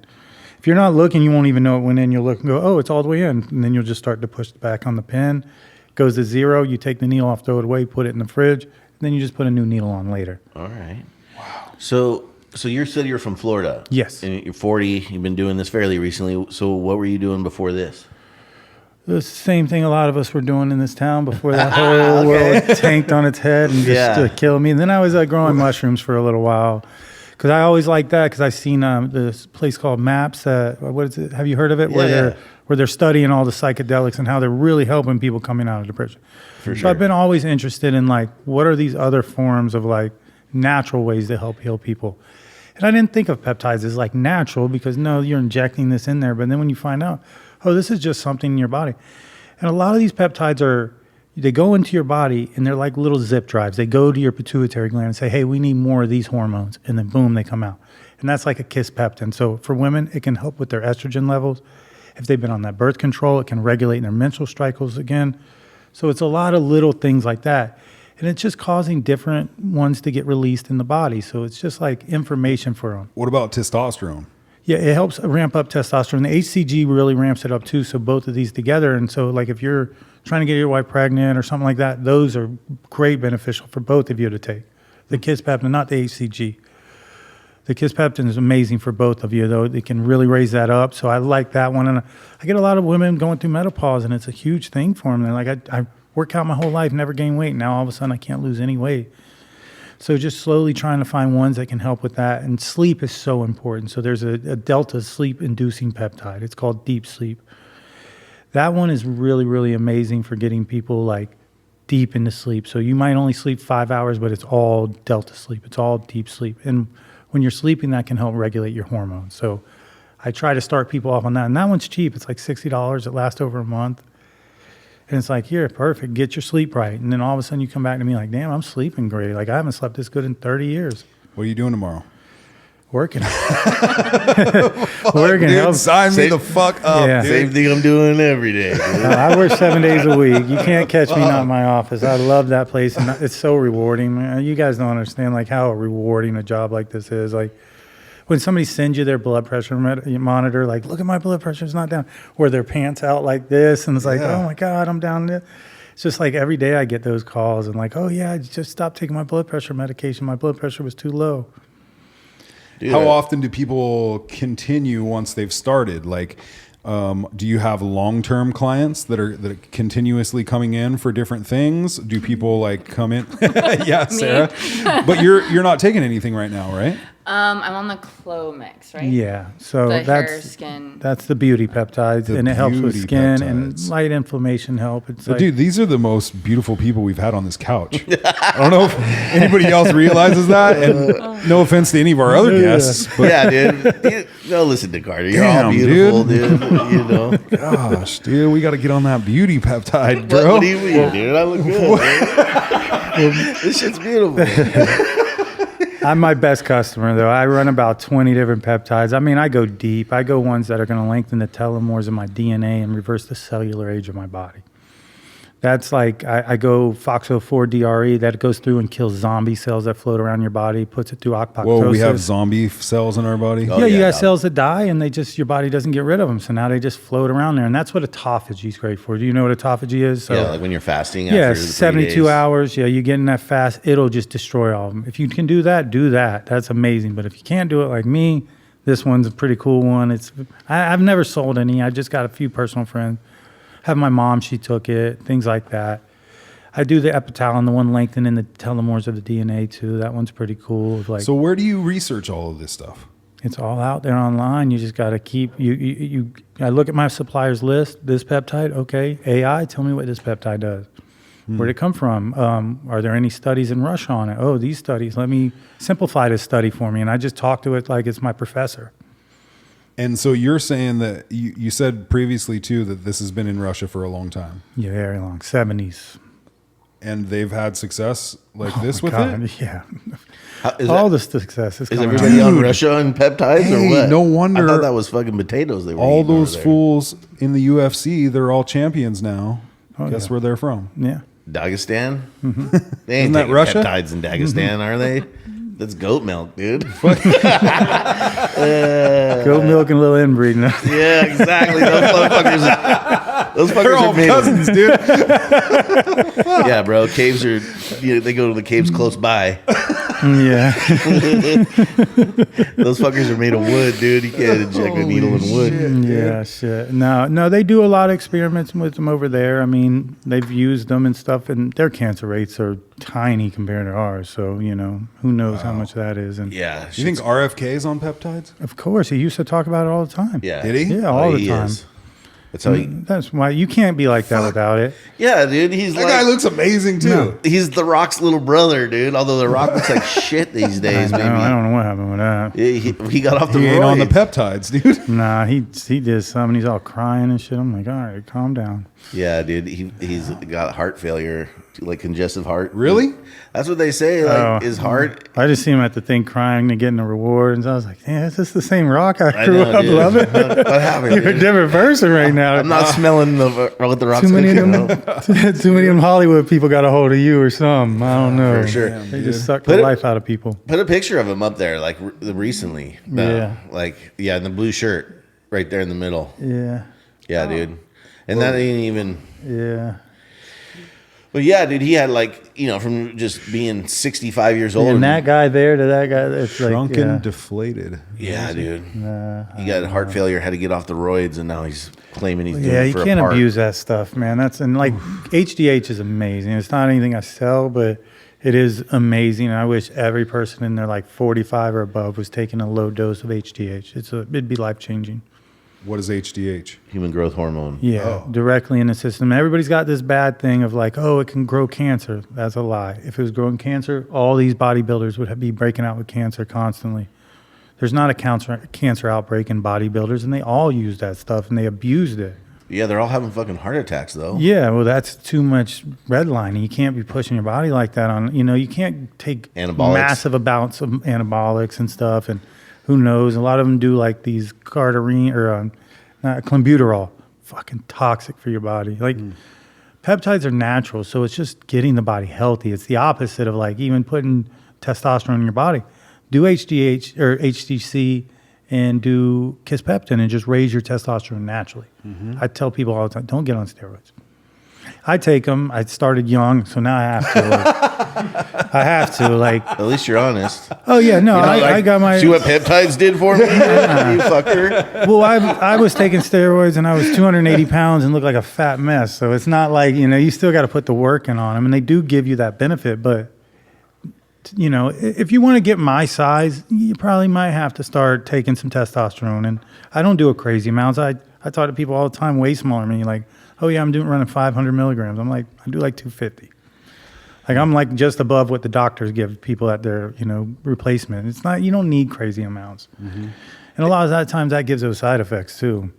If you're not looking, you won't even know it went in. You'll look and go, oh, it's all the way in. And then you'll just start to push it back on the pin. It goes to 0. You take the needle off, throw it away, put it in the fridge. And then you just put a new needle on later. All right. Wow. So you said you're from Florida. Yes. And you're 40. You've been doing this fairly recently. So what were you doing before this? The same thing a lot of us were doing in this town before that whole world tanked on its head and just killed me. And then I was growing mushrooms for a little while. Because I always liked that, because I've seen this place called MAPS. What is it? Have you heard of it? Where they're studying all the psychedelics and how they're really helping people coming out of depression. For sure. So I've been always interested in what are these other forms of natural ways to help heal people. And I didn't think of peptides as natural, because no, you're injecting this in there. But then when you find out, oh, this is just something in your body. And a lot of these peptides they go into your body and they're like little zip drives. They go to your pituitary gland and say, hey, we need more of these hormones. And then boom, they come out. And that's like a kisspeptin. So for women, it can help with their estrogen levels. If they've been on that birth control, it can regulate their menstrual cycles again. So it's a lot of little things like that. And it's just causing different ones to get released in the body. So it's just like information for them. What about testosterone? Yeah, it helps ramp up testosterone. The HCG really ramps it up too. So both of these together. And so if you're trying to get your wife pregnant or something like that, those are great beneficial for both of you to take. The kisspeptin, not the HCG. The kisspeptin is amazing for both of you, though. It can really raise that up. So I like that one. And I get a lot of women going through menopause, and it's a huge thing for them. They're like, I work out my whole life, never gained weight. Now all of a sudden I can't lose any weight. So just slowly trying to find ones that can help with that. And sleep is so important. So there's a delta sleep-inducing peptide. It's called deep sleep. That one is really, really amazing for getting people deep into sleep. So you might only sleep 5 hours, but it's all delta sleep. It's all deep sleep. And when you're sleeping, that can help regulate your hormones. So I try to start people off on that. And that one's cheap. It's like $60. It lasts over a month. And it's here, perfect. Get your sleep right. And then all of a sudden you come back to me damn, I'm sleeping great. I haven't slept this good in 30 years. What are you doing tomorrow? Working. Working. Dude, sign me the fuck up. Yeah. Same thing I'm doing every day. I work 7 days a week. You can't catch me not in my office. I love that place, and it's so rewarding. Man, you guys don't understand how rewarding a job like this is. When somebody sends you their blood pressure monitor, look at my blood pressure, it's not down, or their pants out like this, and it's oh my God, I'm down there. it's just like every day I get those calls and like, oh yeah, I just stopped taking my blood pressure medication. My blood pressure was too low. Dude, How often do people continue once they've started? Like, do you have long-term clients that are continuously coming in for different things? Do people like come in? Yeah, Sarah. But you're not taking anything right now, right? I'm on the Clomix, right? Yeah, so The hair, that's skin. that's the beauty peptides, The and it helps with beauty skin and peptides. light inflammation help. It's But like, dude, these are the most beautiful people we've had on this couch. I don't know if anybody else realizes that. And no offense to any of our other guests, but yeah, dude. No, listen to Carter. You're all Damn, beautiful, dude. You know. gosh, dude, we got to get on that beauty peptide, What, bro. what do you mean, dude? I look good. Dude. This shit's beautiful. I'm my best customer, though. I run about 20 different peptides. I mean, I go deep. I go ones that are going to lengthen the telomeres of my DNA and reverse the cellular age of my body. That's like, I go FOXO4 DRE. That goes through and kills zombie cells that float around your body, puts it through apoptosis. Whoa, we have zombie cells in our body. Oh, Yeah, you yeah, got dog. cells that die, and your body doesn't get rid of them. So now they just float around there, and that's what autophagy is great for. Do you know what autophagy is? So, Yeah, like when you're fasting. yeah, After the 3 72 days. hours. Yeah, you get in that fast, it'll just destroy all of them. If you can do that, do that. That's amazing. But if you can't do it like me, this one's a pretty cool one. I've never sold any. I just got a few personal friends. Have my mom, she took it, things like that. I do the epitalon, the one lengthening the telomeres of the DNA too. That one's pretty cool. Like, So where do you research all of this stuff? it's all out there online. You just got to keep I look at my suppliers list. This peptide, okay. AI, tell me what this peptide does. Where'd it come from? Are there any studies in Russia on it? Oh, these studies. Let me simplify this study for me. And I just talk to it like it's my professor. And so you're saying that you said previously too that this has been in Russia for a long time, Yeah, very long, 70s. and they've had success like this Oh, with God, it. yeah. Is, All that, the success is is coming everybody out. on Dude. Russia and peptides Hey, or what? no wonder- I thought that was fucking potatoes they were All eating over those there. fools in the UFC, they're all champions now. Oh, Guess yeah. where they're from? Yeah. Dagestan? Mm-hmm. They ain't Isn't that taking Russia? peptides in Dagestan, are they? That's goat milk, dude. Goat milk and a little inbreeding. Yeah, exactly. Those They're fuckers all are made cousins, dude. Yeah, bro. Caves are, they go to the caves close by. Yeah. Those fuckers are made of wood, dude. You can't inject a needle in wood. Yeah, shit. No, they do a lot of experiments with them over there. I mean, they've used them and stuff, and their cancer rates are tiny compared to ours. So, who knows how much that is. And Yeah. You think RFK's on peptides? of course, he used to talk about it all the time. Yeah. Did he? Yeah, all the he time. is. That's how he. That's why you can't be like that without it. Yeah, dude. He's That like. guy looks amazing too. He's The Rock's little brother, dude. Although The Rock looks like shit these days, I maybe. don't know what happened with that. He got off the He ain't on the roids. peptides, dude. Nah, he did something. He's all crying and shit. I'm like, all right, calm down. Yeah, dude. He's got heart failure, like congestive heart. Really? That's what they say. Like Oh. his heart. I just see him at the thing crying and getting a reward, and so I was like, "Damn, is this the same Rock I I grew know, up dude. loving?" What happened? You're a dude? different person right now. I'm not smelling what the Rock's Too many cooking. of them. Too many of them Hollywood people got a hold of you or something. I don't know. For sure. They just suck Put the it- life out of people. Put a picture of him up there, like recently. Yeah. In the blue shirt, right there in the middle. Yeah, Yeah, dude. And that ain't even. yeah. But yeah, dude, he had from just being 65 years old. And that guy there to that guy, it's like, Shrunken, yeah. deflated. Yeah, dude. He got heart failure, had to get off the roids, and now he's claiming he's doing Yeah, it you for can't a part. abuse that stuff, man. HDH is amazing. It's not anything I sell, but it is amazing. I wish every person in their 45 or above was taking a low dose of HDH. It'd be life changing. What is HDH? Human growth hormone. Yeah, directly in the system. Everybody's got this bad thing of it can grow cancer. That's a lie. If it was growing cancer, all these bodybuilders would be breaking out with cancer constantly. There's not a cancer outbreak in bodybuilders, and they all use that stuff, and they abused it. Yeah, they're all having fucking heart attacks, though. Yeah, well, that's too much redlining. You can't be pushing your body like that on. You can't take Anabolics. massive amounts of anabolics and stuff. And who knows? A lot of them do these cardarine or not clenbuterol. Fucking toxic for your body. Peptides are natural, so it's just getting the body healthy. It's the opposite of even putting testosterone in your body. Do HDH or HTC and do kisspeptin and just raise your testosterone naturally. I tell people all the time, don't get on steroids. I take them. I started young, so now I have to. I have to, like. At least you're honest. Oh yeah, no, I got my. See what peptides did for me, you fucker. Well, I was taking steroids and I was 280 pounds and looked like a fat mess. So it's not like, you still got to put the work in on them, and they do give you that benefit. But if you want to get my size, you probably might have to start taking some testosterone. And I don't do a crazy amounts. I talk to people all the time way smaller than me, like, oh yeah, I'm running 500 milligrams. I'm like, I do like 250. Like I'm like just above what the doctors give people at their, replacement. It's not, you don't need crazy amounts. Mm-hmm. And a lot of that times that gives those side effects too.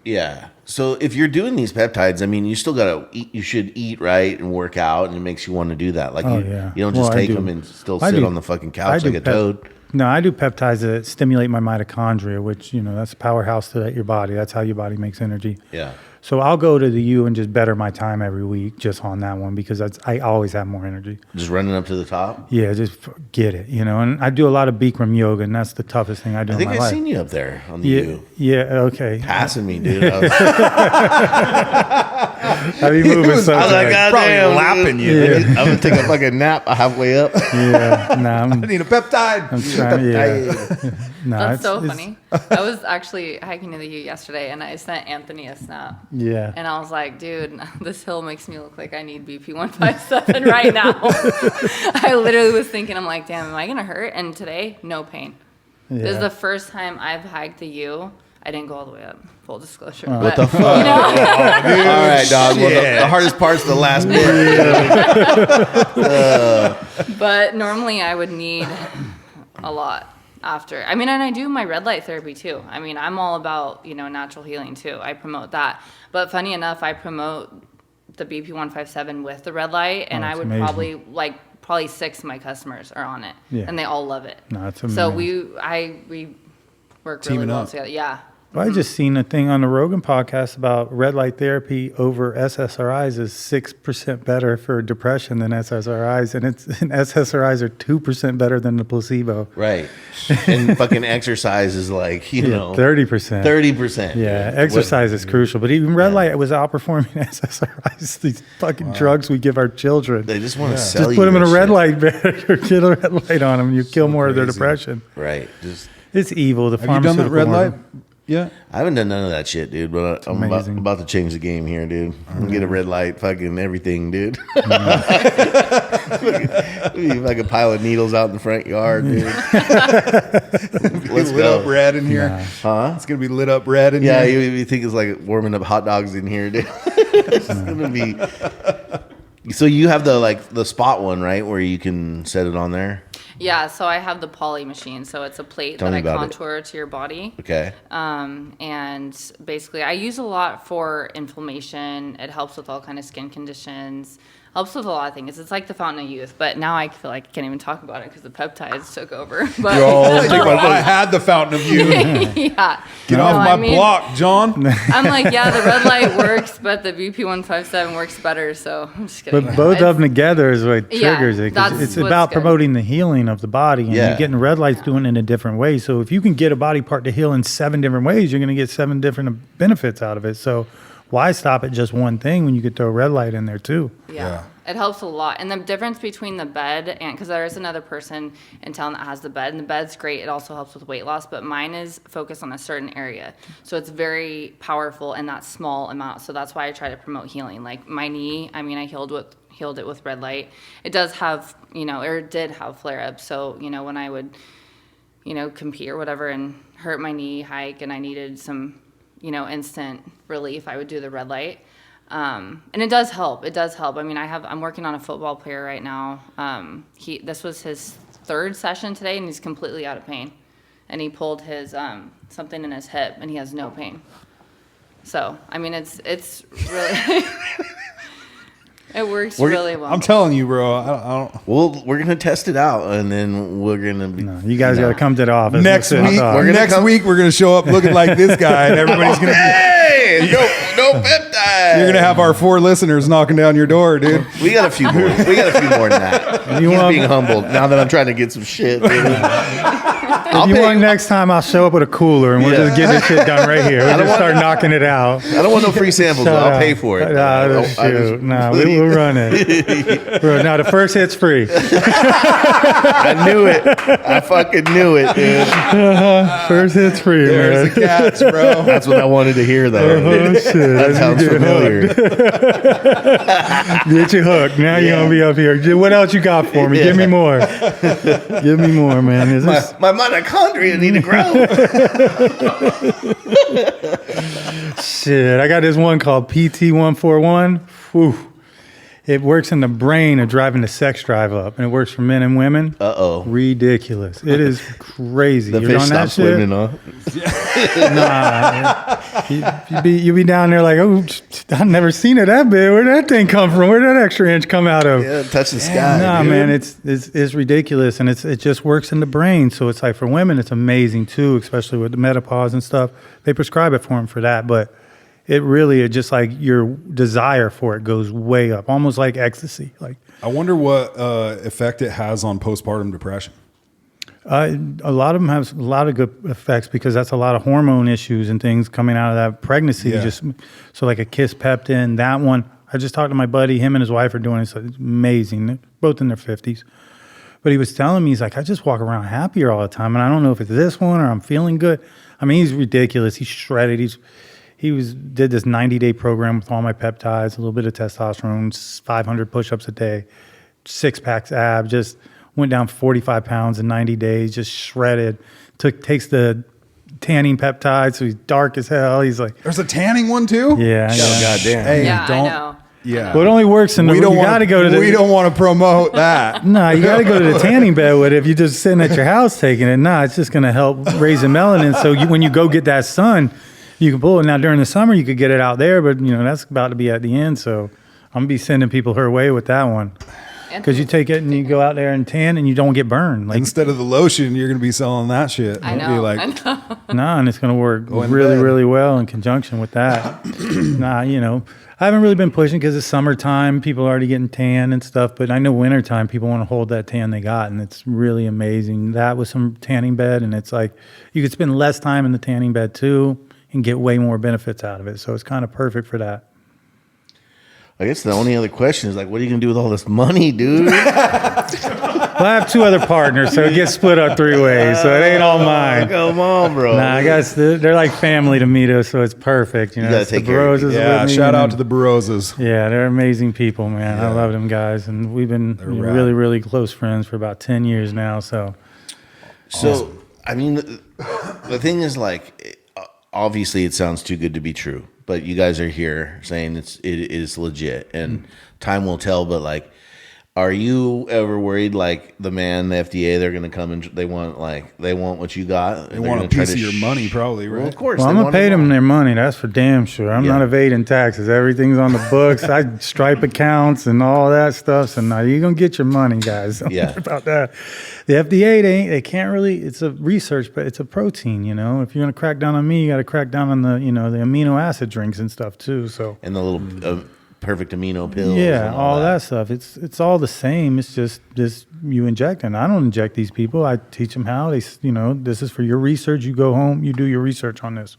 Yeah. So if you're doing these peptides, I mean, you still gotta eat. You should eat right and work out, and it makes you want to do that. Like you don't just take them and still sit on the fucking couch like a toad. No, I do peptides that stimulate my mitochondria, which that's a powerhouse to your body. That's how your body makes energy. Yeah. So I'll go to the U and just better my time every week just on that one because I always have more energy. Just running up to the top? Yeah, just get it, And I do a lot of Bikram yoga, and that's the toughest thing I do in my life. I think I've seen you up there on the U. Yeah, okay. Passing me, dude. How do you move it so I was like, God probably damn, lapping dude. you. I'm going to take a fucking nap halfway up. Yeah, I need a peptide. I'm trying, yeah. That's so funny. I was actually hiking to the U yesterday, and I sent Anthony a snap. Yeah. And I was like, dude, this hill makes me look like I need BP 157 right now. I literally was thinking, I'm like, damn, am I going to hurt? And today, no pain. Yeah. This is the first time I've hiked the U. I didn't go all the way up, full disclosure. What the fuck? All right, dog. Well, the hardest part's the last bit. But normally I would need a lot after. I mean, and I do my red light therapy too. I mean, I'm all about, natural healing too. I promote that. But funny enough, I promote the BP 157 with the red light, and I would amazing. probably 6 of my customers are on it, and they all love it. No, that's amazing. So we work really well together. Yeah. Well, I just seen a thing on the Rogan podcast about red light therapy over SSRIs is 6% better for depression than SSRIs, and SSRIs are 2% better than the placebo. Right. And fucking exercise is like, 30%. 30%. Yeah, exercise is crucial, but even red light was outperforming SSRIs. These fucking drugs we give our children. They just want to sell you. Just put them in a red light bed or get a red light on them, and you kill more of their depression. Right. It's evil. Have you done that red light? Yeah, I haven't done none of that shit, dude. But I'm about to change the game here, dude. I'm gonna get a red light, fucking everything, dude. Like a pile of needles out in the front yard, dude. Let's lit up red in here, huh? It's gonna be lit up red in here. Yeah, you think it's like warming up hot dogs in here, dude? It's gonna be. So you have the spot one, right, where you can set it on there. Yeah, so I have the poly machine. So it's a plate that I contour to your body. Okay. And basically, I use a lot for inflammation. It helps with all kind of skin conditions. Helps with a lot of things. It's like the fountain of youth. But now I feel like I can't even talk about it because the peptides took over. But I had the fountain of youth. Yeah. Get off my block, John. I'm like, yeah, the red light works, but the BP 157 works better. So I'm just kidding. But both of them together is what triggers it. It's about promoting the healing of the body, and you're getting red lights doing it in a different way. So if you can get a body part to heal in 7 different ways, you're going to get 7 different benefits out of it. So why stop at just one thing when you could throw a red light in there too? Yeah. It helps a lot. And the difference between the bed and, because there is another person in town that has the bed, and the bed's great. It also helps with weight loss, but mine is focused on a certain area. So it's very powerful in that small amount. So that's why I try to promote healing. Like my knee, I mean, I healed it with red light. It does have, or it did have flare-ups. So, when I would, compete or whatever and hurt my knee, hike, and I needed some, instant relief, I would do the red light. And it does help. It does help. I mean, I'm working on a football player right now. This was his 3rd session today, and he's completely out of pain. And he pulled his something in his hip, and he has no pain. So, I mean, it's really it works really well. I'm telling you, bro. I don't. Well, we're gonna test it out, and then we're gonna be. No, you guys gotta come to the office next week. Next week, we're gonna show up looking like this guy, and everybody's gonna be. Hey, no peptides. You're gonna have our 4 listeners knocking down your door, dude. We got a few more. We got a few more than that. He's being humbled now that I'm trying to get some shit, dude. If you want next time, I'll show up with a cooler and we'll just get this shit done right here. We'll just start knocking it out. I don't want no free samples. Though. I'll pay for it. We'll run it. Now the first hit's free. I knew it. I fucking knew it, dude. First hit's free, There's man. the cats, bro. That's what I wanted to hear, though. Oh, shit. That sounds familiar. Get you hooked. Now you're going to be up here. What else you got for me? Give me more. Give me more, man. Is this... My mitochondria need to grow. Shit. I got this one called PT141. Whew. It works in the brain of driving the sex drive up, and it works for men and women. Uh-oh. Ridiculous. It is crazy. The You're fish on that stops shit? swimming, huh? Nah. You be down there like, oh, I've never seen it that big. Where'd that thing come from? Where'd that extra inch come out of? Yeah, touch the sky. Nah, dude. man, it's ridiculous, and it just works in the brain. So it's like for women, it's amazing too, especially with the menopause and stuff. They prescribe it for them for that, but it just like your desire for it goes way up, almost like ecstasy. Like I wonder what effect it has on postpartum depression. a lot of them have a lot of good effects because that's a lot of hormone issues and things coming out of that pregnancy. Yeah. So like a Kiss Peptin, that one. I just talked to my buddy. Him and his wife are doing it. So it's amazing. They're both in their 50s. But he was telling me, he's like, I just walk around happier all the time, and I don't know if it's this one or I'm feeling good. I mean, he's ridiculous. He's shredded. He did this 90-day program with all my peptides, a little bit of testosterone, 500 push-ups a day, 6-packs abs, just went down 45 pounds in 90 days, just shredded. Takes the tanning peptides, so he's dark as hell. He's like, There's a tanning one too? yeah. Oh, goddamn. Hey, Yeah, I don't. know. Yeah. Well, it only works in the. we don't You got to go to the. We don't want to promote that. No, you got to go to the tanning bed with it. If you're just sitting at your house taking it, it's just going to help raise the melanin. So when you go get that sun, you can pull it. Now during the summer, you could get it out there, but that's about to be at the end. So I'm gonna be sending people her way with that one because you take it and you go out there and tan and you don't get burned. Like Instead of the lotion, you're going to be selling that shit. I It'll be know. like, I know. and it's going to work Go in really, bed. really well in conjunction with that. I haven't really been pushing because it's summertime. People are already getting tan and stuff. But I know wintertime, people want to hold that tan they got. And it's really amazing. That with some tanning bed. And it's like you could spend less time in the tanning bed too and get way more benefits out of it. So it's kind of perfect for that. I guess the only other question is like, what are you gonna do with all this money, dude? Well, I have 2 other partners, so it gets split up 3 ways. So it ain't all mine. Come on, bro. Nah, I guess they're like family to me, though, so it's perfect. gotta It's the take care of Barozas yeah, with me, shout and out to the Barozas. Yeah, they're amazing people, man. I love them guys, and we've been rad. really, really close friends for about 10 years now. So I mean, the thing is like, obviously it sounds too good to be true, but you guys are here saying it is legit, and time will tell. But like, are you ever worried like the FDA, they're going to come and they want what you got? They want a piece of your money, probably, right? Well, of course. well, I'm gonna pay them their money. That's for damn sure. I'm not evading taxes. Everything's on the books. I stripe accounts and all that stuff. So now you're gonna get your money, guys. Don't Yeah. worry about that. The FDA, they can't really. It's a research, but it's a protein. If you're gonna crack down on me, you got to crack down on the the amino acid drinks and stuff too. So And the little perfect amino pills. yeah, and all that stuff. It's all the same. It's just you inject, and I don't inject these people. I teach them how. This is for your research. You go home, you do your research on this.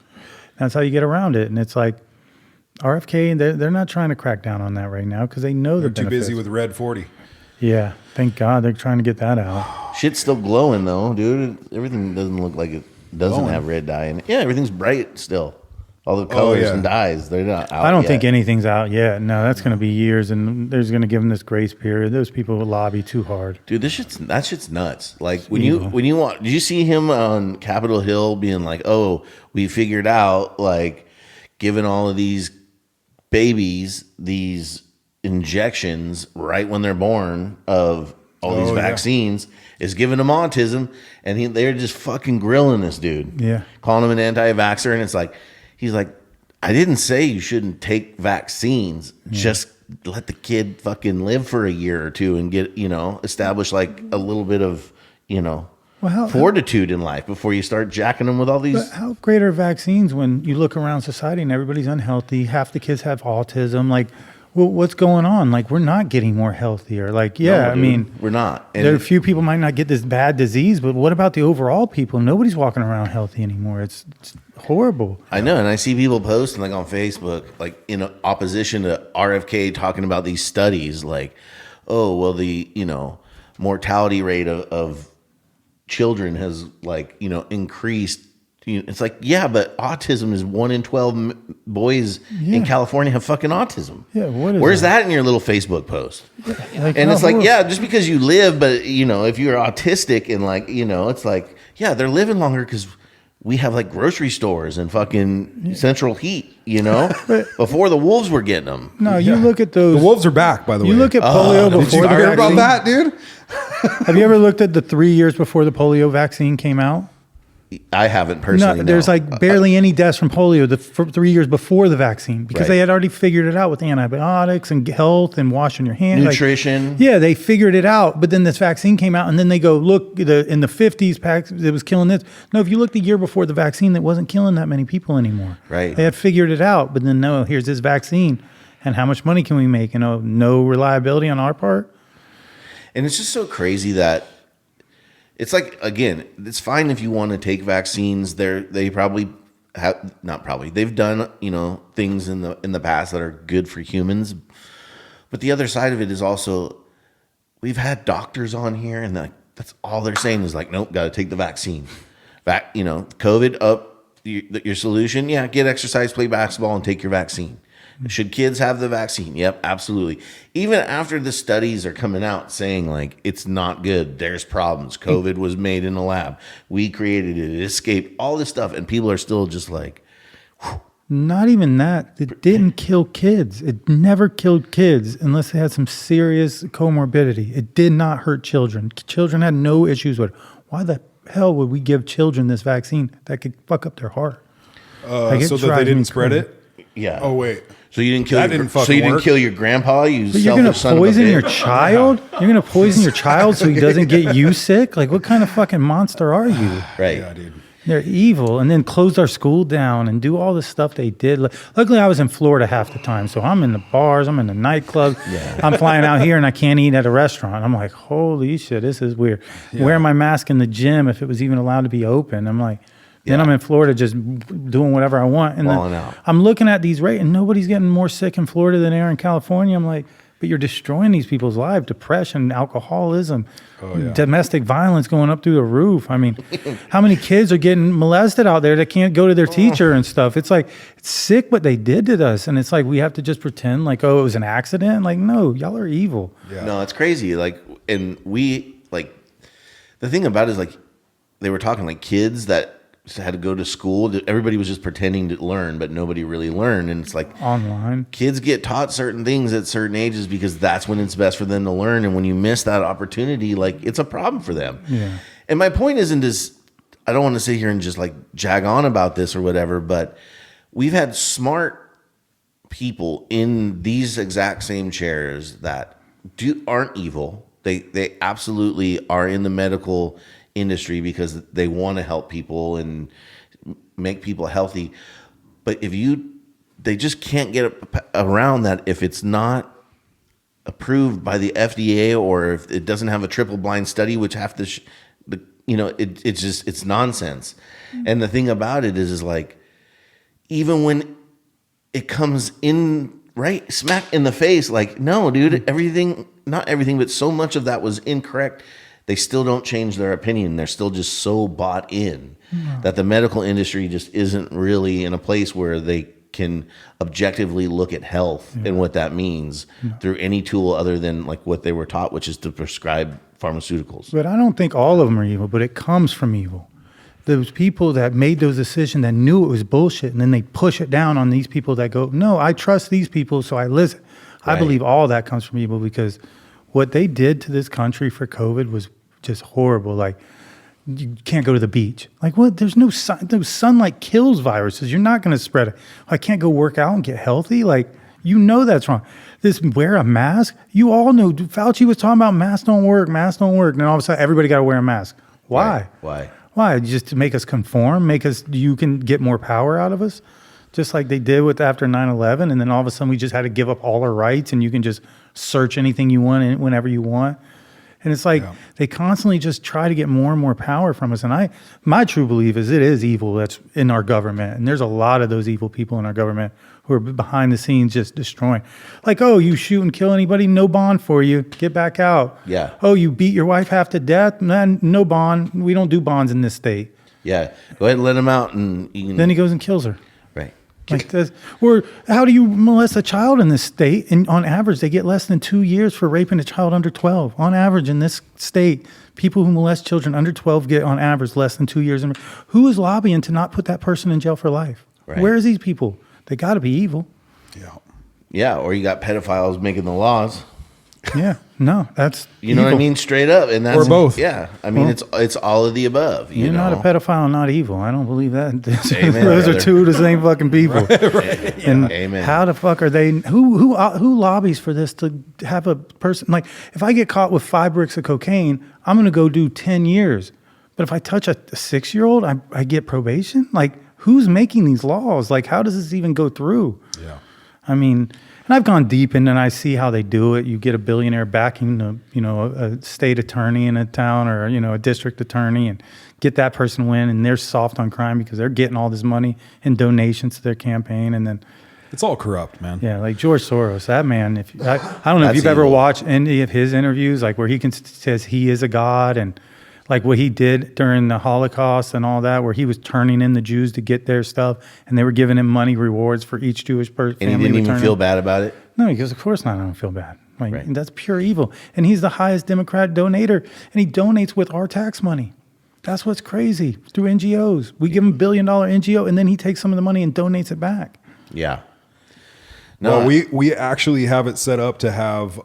That's how you get around it. And it's like RFK, they're not trying to crack down on that right now because they know They're the too benefits. busy with Red 40. Yeah, thank God they're trying to get that out. Shit's still glowing though, dude. Everything doesn't look like it doesn't Glowing. have red dye in it. Yeah, everything's bright still. All the colors yeah. and dyes, they're not out I don't yet. think anything's out yet. No, that's going to be years, and there's going to give them this grace period. Those people will lobby too hard. Dude, that shit's nuts. Like when you want, did you see him on Capitol Hill being like, "Oh, we figured out like giving all of these babies these injections right when they're born of all these vaccines is giving them autism," and they're just fucking grilling this dude, Yeah. calling him an anti-vaxxer, and it's like he's like, "I didn't say you shouldn't take vaccines, just." Let the kid fucking live for a year or two and get, establish like a little bit of, fortitude in life before you start jacking them with all these. But how great are vaccines when you look around society and everybody's unhealthy? Half the kids have autism. Like, well, what's going on? Like, we're not getting more healthier. Like, yeah, No, I dude, mean, we're not. And there are a few people might not get this bad disease, but what about the overall people? Nobody's walking around healthy anymore. It's horrible. I know, and I see people posting like on Facebook, like in opposition to RFK talking about these studies, like, oh, well, the mortality rate of children has increased. It's like, yeah, but autism is 1 in 12 boys in California have fucking autism. Yeah, what is Where's that in your little Facebook post? Like, And it's like, horrible. yeah, just because you live, but if you're autistic and it's like, yeah, they're living longer because we have like grocery stores and fucking central heat, before the wolves were getting them. No, you look at those. The wolves are back, by the way. You look at polio Did before you the hear about vaccine. that, dude? Have you ever looked at the 3 years before the polio vaccine came out? I haven't personally. No, there's like barely any deaths from polio for 3 years before the vaccine because Right. they had already figured it out with antibiotics and health and washing your hands. Nutrition. Yeah, they figured it out. But then this vaccine came out, and then they go, look, in the 50s, it was killing this. No, if you look the year before the vaccine, that wasn't killing that many people anymore. Right. They had figured it out. But then, no, here's this vaccine. And how much money can we make? No reliability on our part. And it's just so crazy that it's like, again, it's fine if you want to take vaccines. They probably have, not probably, they've done, things in the past that are good for humans. But the other side of it is also, we've had doctors on here and that's all they're saying is like, nope, got to take the vaccine. COVID up your solution. Yeah, get exercise, play basketball, and take your vaccine. Should kids have the vaccine? Yep, absolutely. Even after the studies are coming out saying like it's not good, there's problems. COVID was made in a lab. We created it. It escaped all this stuff, and people are still just like, Not even that. It didn't kill kids. It never killed kids unless they had some serious comorbidity. It did not hurt children. Children had no issues with it. Why the hell would we give children this vaccine that could fuck up their heart? Like, it So that they drives me didn't spread crazy. it? yeah. Oh, wait. So you didn't kill That your, didn't so fucking you didn't work. kill your grandpa? You But you're going selfish to son of a poison your bitch? child? You're going to poison your child so he doesn't get you sick? Like, what kind of fucking monster are you? Right. Yeah, dude. They're evil, and then closed our school down and do all the stuff they did. Luckily, I was in Florida half the time, so I'm in the bars, I'm in the nightclubs. Yeah. I'm flying out here, and I can't eat at a restaurant. I'm like, holy shit, this is weird. Wearing my mask in the gym if it was even allowed to be open. I'm like, then I'm in Florida just doing whatever I want. And Balling then out. I'm looking at these rates, and nobody's getting more sick in Florida than they are in California. I'm like, but you're destroying these people's lives. Depression, alcoholism, domestic violence going up through the roof. I mean, how many kids are getting molested out there that can't go to their teacher and stuff? It's like, it's sick what they did to us. And it's like, we have to just pretend like, oh, it was an accident. Like, no, y'all are evil. Yeah. No, it's crazy. Like, and we, like, the thing about it is, like, they were talking like kids that had to go to school. Everybody was just pretending to learn, but nobody really learned. And it's like, Online. kids get taught certain things at certain ages because that's when it's best for them to learn. And when you miss that opportunity, like, it's a problem for them. Yeah. And my point isn't just, I don't want to sit here and just like jag on about this or whatever, but we've had smart people in these exact same chairs that aren't evil. They absolutely are in the medical industry because they want to help people and make people healthy. But they just can't get around that if it's not approved by the FDA or if it doesn't have a triple blind study, which it's nonsense. And the thing about it is like, even when it comes in right smack in the face, like, no, dude, not everything, but so much of that was incorrect. They still don't change their opinion. They're still just so bought in that the medical industry just isn't really in a place where they can objectively look at health and what that means through any tool other than like what they were taught, which is to prescribe pharmaceuticals. But I don't think all of them are evil, but it comes from evil. Those people that made those decisions that knew it was bullshit, and then they push it down on these people that go, no, I trust these people, so I listen. I Right. believe all that comes from evil because what they did to this country for COVID was just horrible. Like, you can't go to the beach. Like, what? There's no sun. No, sunlight kills viruses. You're not going to spread it. I can't go work out and get healthy. Like, you know that's wrong. This wear a mask. You all know. Fauci was talking about masks don't work. Masks don't work. And then all of a sudden, everybody got to wear a mask. Why? Why? Why? Just to make us conform? You can get more power out of us? just like they did with after 9/11, and then all of a sudden we just had to give up all our rights, and you can just search anything you want and whenever you want. And it's like they constantly just try to get more and more power from us. And my true belief is it is evil that's in our government. And there's a lot of those evil people in our government who are behind the scenes just destroying. Like, oh, you shoot and kill anybody, no bond for you. Get back out. Yeah. Oh, you beat your wife half to death? Man, no bond. We don't do bonds in this state. Yeah. Go ahead and let him out, and you can. Then he goes and kills her. Right. Like this. Or how do you molest a child in this state? And on average, they get less than 2 years for raping a child under 12. On average, in this state, people who molest children under 12 get, on average, less than 2 years. Who is lobbying to not put that person in jail for life? Right. Where is these people? They got to be evil. Yeah. Yeah. Or you got pedophiles making the laws. Yeah. No, that's You know what I evil. mean? Straight up. And that's Or both. Yeah. I mean, it's all of the above. You're not a pedophile, not evil. I don't believe that. Amen, Those brother. are two of the same fucking people. And Amen. how the fuck are they? Who lobbies for this to have a person like? If I get caught with 5 bricks of cocaine, I'm gonna go do 10 years. But if I touch a 6-year-old, I get probation. Like, who's making these laws? Like, how does this even go through? Yeah. I mean, and I've gone deep in and I see how they do it. You get a billionaire backing, a state attorney in a town or, a district attorney and get that person win. And they're soft on crime because they're getting all this money in donations to their campaign. And then, It's all corrupt, man. yeah, like George Soros, that man, I don't know if That's you've ever evil. watched any of his interviews, like where he says he is a god and like what he did during the Holocaust and all that, where he was turning in the Jews to get their stuff, and they were giving him money rewards for each Jewish person. And he didn't even feel bad about it. No, he goes, of course not. I don't feel bad. Like, Right. that's pure evil. And he's the highest Democrat donator, and he donates with our tax money. That's what's crazy. Through NGOs. We give him $1 billion NGO, and then he takes some of the money and donates it back. Yeah. Well, we actually have it set up to have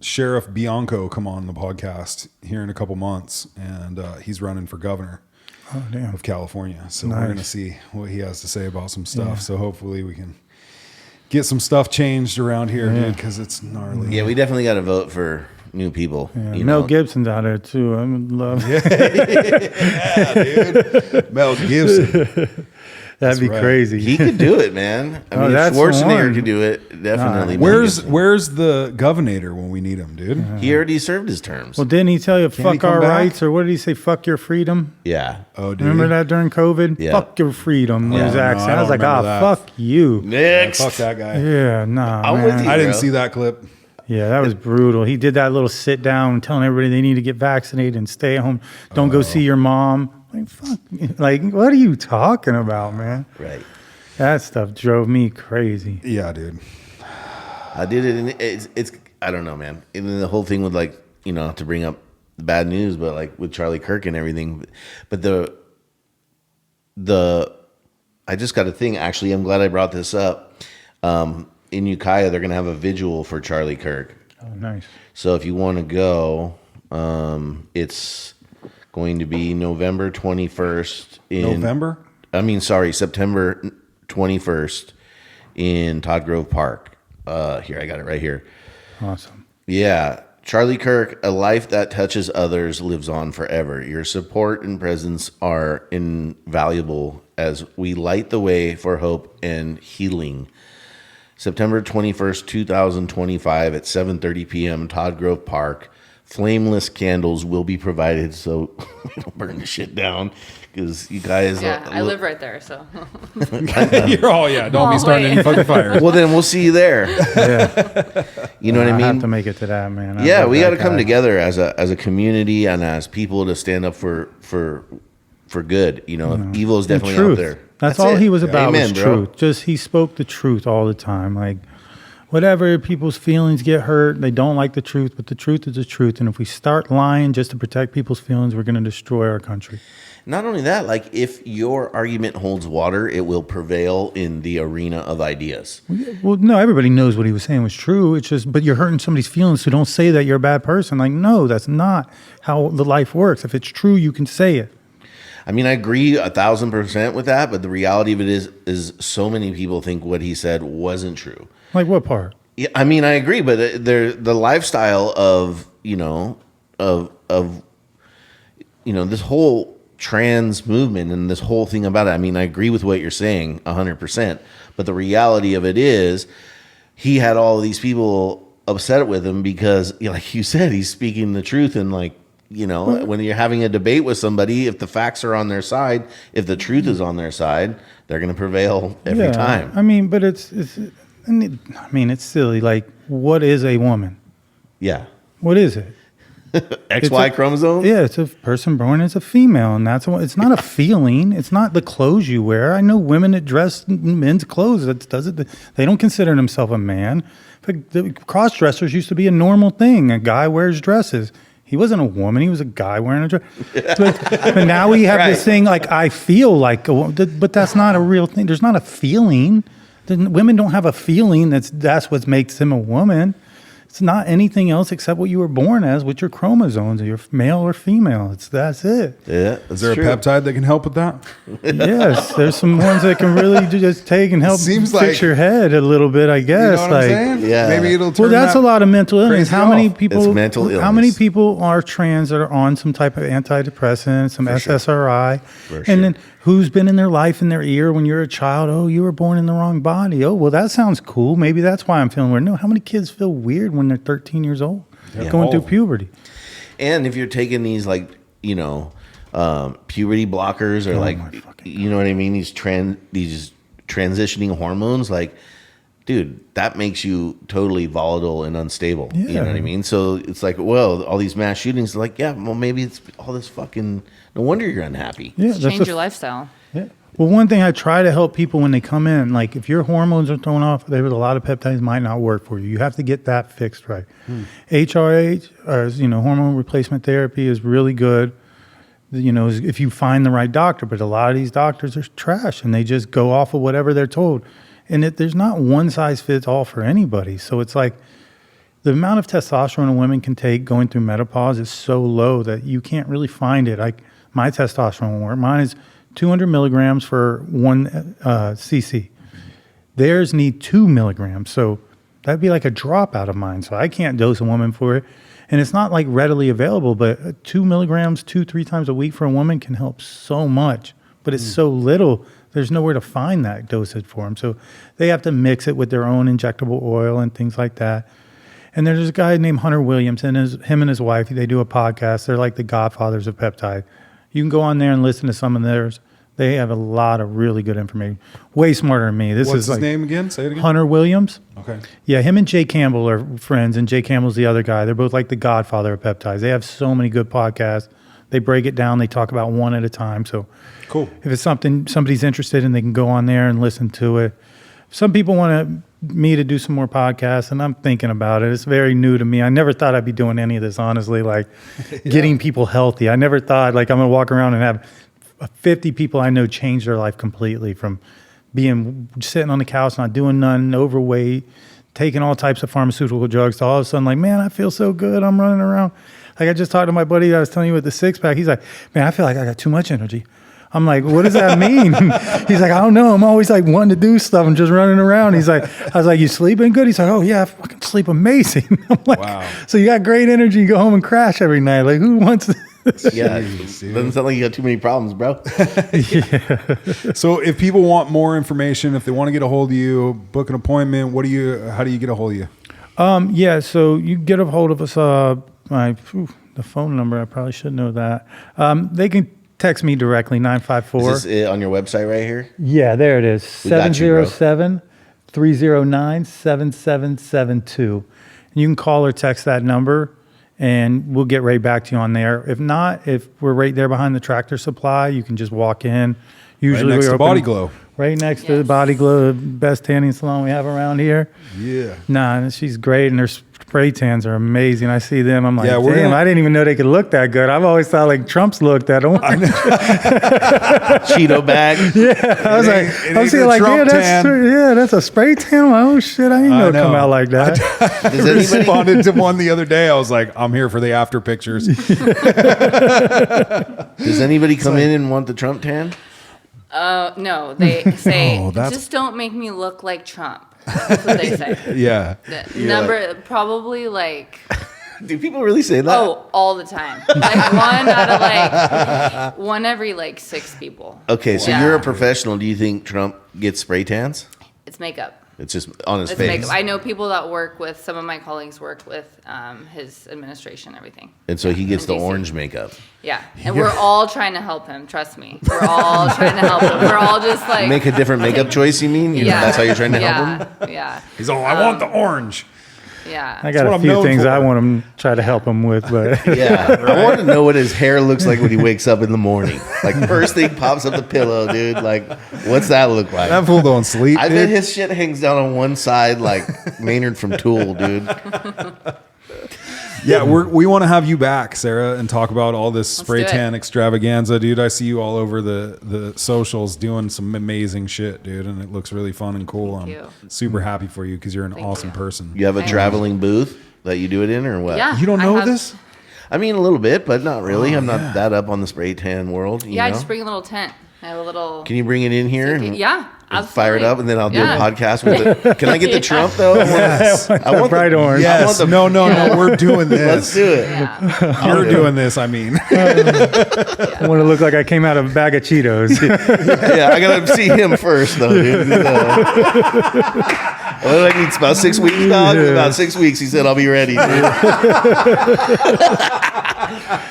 Sheriff Bianco come on the podcast here in a couple months, and he's running for governor Oh, damn. of California. So Nice. we're going to see what he has to say about some stuff. So hopefully we can get some stuff changed around here, dude, because it's gnarly. Yeah, we definitely got to vote for new people. Yeah, you Mel know? Gibson's out there, too. I would love Dude. Mel Gibson. That'd be right. crazy. He could do it, man. I mean, that's the Schwarzenegger one. could do it. Definitely. Mel Where's Gibson. the governor when we need him, dude? He already served his terms. Well, didn't he tell you, he fuck come our back? rights, or what did he say, fuck your freedom? Yeah. Oh, dude. Remember that during COVID? Yeah. Fuck your freedom was his no, accent. I I was don't like, remember that. fuck you. Next. Fuck that guy. Yeah, nah, I'm man. with you. I didn't bro. see that clip. Yeah, that was brutal. He did that little sit down telling everybody they need to get vaccinated and stay at home. Don't go see your mom. Like, fuck. Like, what are you talking about, man? Right. That stuff drove me crazy. Yeah, dude. I did it, and it's I don't know, man. And then the whole thing with, like, not to bring up the bad news, but like with Charlie Kirk and everything. But I just got a thing. Actually, I'm glad I brought this up. In Ukiah, they're gonna have a vigil for Charlie Kirk. Oh, nice. So if you want to go, it's going to be November 21st in November? September 21st in Todd Grove Park. Here, I got it right here. Awesome. Yeah. Charlie Kirk, a life that touches others lives on forever. Your support and presence are invaluable as we light the way for hope and healing. September 21st, 2025 at 7:30 p.m., Todd Grove Park. Flameless candles will be provided so we don't burn the shit down because you guys... Yeah, I live right there, so. You're all, yeah, don't be Oh, starting wait. any fucking fires. Well, then we'll see you there. Yeah. You know what I I have mean? to make it to that, man. I Yeah, love we that got to come guy. together as a community and as people to stand up for good. Evil is definitely out Truth. there. That's all it. he was about Amen, was bro. truth. Just he spoke the truth all the time. Like, whatever, people's feelings get hurt. They don't like the truth, but the truth is the truth. And if we start lying just to protect people's feelings, we're going to destroy our country. Not only that, like if your argument holds water, it will prevail in the arena of ideas. Well, no, everybody knows what he was saying was true. It's just, but you're hurting somebody's feelings, so don't say that you're a bad person. Like, no, that's not how the life works. If it's true, you can say it. I mean, I agree 1,000% with that, but the reality of it is so many people think what he said wasn't true. Like, what part? Yeah, I mean, I agree, but the lifestyle of this whole trans movement and this whole thing about it. I mean, I agree with what you're saying 100%, but the reality of it is he had all of these people upset with him because, like you said, he's speaking the truth. And like, when you're having a debate with somebody, if the facts are on their side, if the truth is on their side, they're going to prevail every time. I mean, but it's silly. Like, what is a woman? Yeah. What is it? XY chromosome? Yeah, it's a person born as a female, and it's not a feeling. It's not the clothes you wear. I know women that dress in men's clothes. They don't consider themselves a man. The cross-dressers used to be a normal thing. A guy wears dresses. He wasn't a woman. He was a guy wearing a dress. But now we have this thing like, I feel like a woman. But that's not a real thing. There's not a feeling. Women don't have a feeling. That's what makes them a woman. It's not anything else except what you were born as with your chromosomes. You're male or female. That's it. Yeah. Is there a peptide that can help with that? Yes. There's some ones that can really just take and help fix your head a little bit, I guess. You know what I'm saying? Yeah. Maybe it'll turn Well, that's a lot of mental illness. How many people? It's mental illness. How many people are trans that are on some type of antidepressant, some SSRI, and then who's been in their life in their ear when you're a child? Oh, you were born in the wrong body. Oh, well, that sounds cool. Maybe that's why I'm feeling weird. No, how many kids feel weird when they're 13 years old, going through puberty? And if you're taking these puberty blockers or you know what I mean, these transitioning hormones, like, dude, that makes you totally volatile and unstable. Yeah. You know what I mean? So it's like, well, all these mass shootings, like, yeah, well, maybe it's all this fucking, no wonder you're unhappy. Yeah, Change your lifestyle. Yeah. Well, one thing I try to help people when they come in, like if your hormones are thrown off, there was a lot of peptides might not work for you. You have to get that fixed right. HRH, or hormone replacement therapy, is really good. If you find the right doctor, but a lot of these doctors are trash and they just go off of whatever they're told, and there's not one size fits all for anybody. So it's like the amount of testosterone a woman can take going through menopause is so low that you can't really find it. Like my testosterone won't work. Mine is 200 milligrams for 1 cc. Theirs need 2 milligrams. So that'd be like a drop out of mine. So I can't dose a woman for it. And it's not like readily available, but 2 milligrams 2-3 times a week for a woman can help so much. But it's so little, there's nowhere to find that dosage for them. So they have to mix it with their own injectable oil and things like that. And there's a guy named Hunter Williams, and him and his wife, they do a podcast. They're like the godfathers of peptide. You can go on there and listen to some of theirs. They have a lot of really good information. Way smarter than me. What's his name again? Say it again. Hunter Williams. Okay. Yeah, him and Jay Campbell are friends, and Jay Campbell's the other guy. They're both like the godfather of peptides. They have so many good podcasts. They break it down. They talk about one at a time. So cool. If it's something somebody's interested in, they can go on there and listen to it. Some people want me to do some more podcasts, and I'm thinking about it. It's very new to me. I never thought I'd be doing any of this, honestly, like getting people healthy. I never thought, like, I'm going to walk around and have 50 people I know change their life completely from sitting on the couch, not doing nothing, overweight, taking all types of pharmaceutical drugs, to all of a sudden, like, man, I feel so good. I'm running around. Like, I just talked to my buddy that I was telling you with the 6-pack. He's like, man, I feel like I got too much energy. I'm like, what does that mean? He's like, I don't know. I'm always like wanting to do stuff and just running around. He's like, I was like, you sleeping good? He's like, oh yeah, I fucking sleep amazing. I'm like, wow. So you got great energy, you go home and crash every night. Like, who wants this? Yeah, doesn't sound like you got too many problems, bro. Yeah. So if people want more information, if they want to get a hold of you, book an appointment, how do you get a hold of you? Yeah, so you get a hold of us, the phone number, I probably should know that. They can text me directly, 954. Is this it on your website right here? Yeah, there it is. We got you, bro. 707-309-7772. And you can call or text that number, and we'll get right back to you on there. If not, if we're right there behind the Tractor Supply, you can just walk in. Usually right next we're to Body Glow. Right next to the Body Glow, the best tanning salon we have around here. Yeah. Nah, she's great, and her spray tans are amazing. I see them. I'm like, Yeah, damn, I didn't even know they could look that good. I've always thought like Trump's looked at them. Cheeto bag. Yeah, I was like, I was like, that's a spray tan. I'm like, oh shit, I didn't know it'd come out like that. I responded to one the other day. I was like, I'm here for the after pictures. Does anybody come in and want the Trump tan? No, they say, just don't make me look like Trump. That's what they say. Yeah. Probably like Do people really say that? Oh, all the time. Like one out of like one every like 6 people. Okay, so Yeah. you're a professional. Do you think Trump gets spray tans? It's makeup. It's just on his It's face. makeup. I know people that work with, some of my colleagues work with his administration and everything. And so he gets in the DC. orange makeup. Yeah. And we're all trying to help him. Trust me. We're all trying to help him. We're all just like. Make a different makeup choice, you mean? Yeah. That's how you're trying to help him? Yeah. Yeah. He's all, I want the orange. Yeah. I got what a I'm few known things for. I want him to try to help him with, but Yeah. I want to know what his hair looks like when he wakes up in the morning. Like, first thing pops up the pillow, dude. Like, what's that look like? That fool don't sleep, I dude. bet his shit hangs down on one side like Maynard from Tool, dude. Yeah, we want to have you back, Sarah, and talk about all this spray do it. tan extravaganza, dude. I see you all over the socials doing some amazing shit, dude, and it looks really fun and cool. Thank I'm you. super happy for you because you're an Thank awesome you. person. You have a traveling booth that you do it in, or what? Yeah. You don't I know have- this? I mean, a little bit, but not really. I'm yeah. not that up on the spray tan world. You Yeah, I know? just bring a little tent. I have a little. Can you bring it in here? And, Yeah. and Absolutely. fire it up, and then I'll do Yeah. a podcast with it. Can I get the Trump though? Yes. I want bright the, orange. I want Yes. the- No, we're doing this. Let's do it. Yeah. You're Okay. doing this, I mean. I want to look like I came out of a bag of Cheetos. Yeah, I gotta see him first though, dude. What do I need? About 6 weeks, dog. About 6 weeks. He said I'll be ready, dude.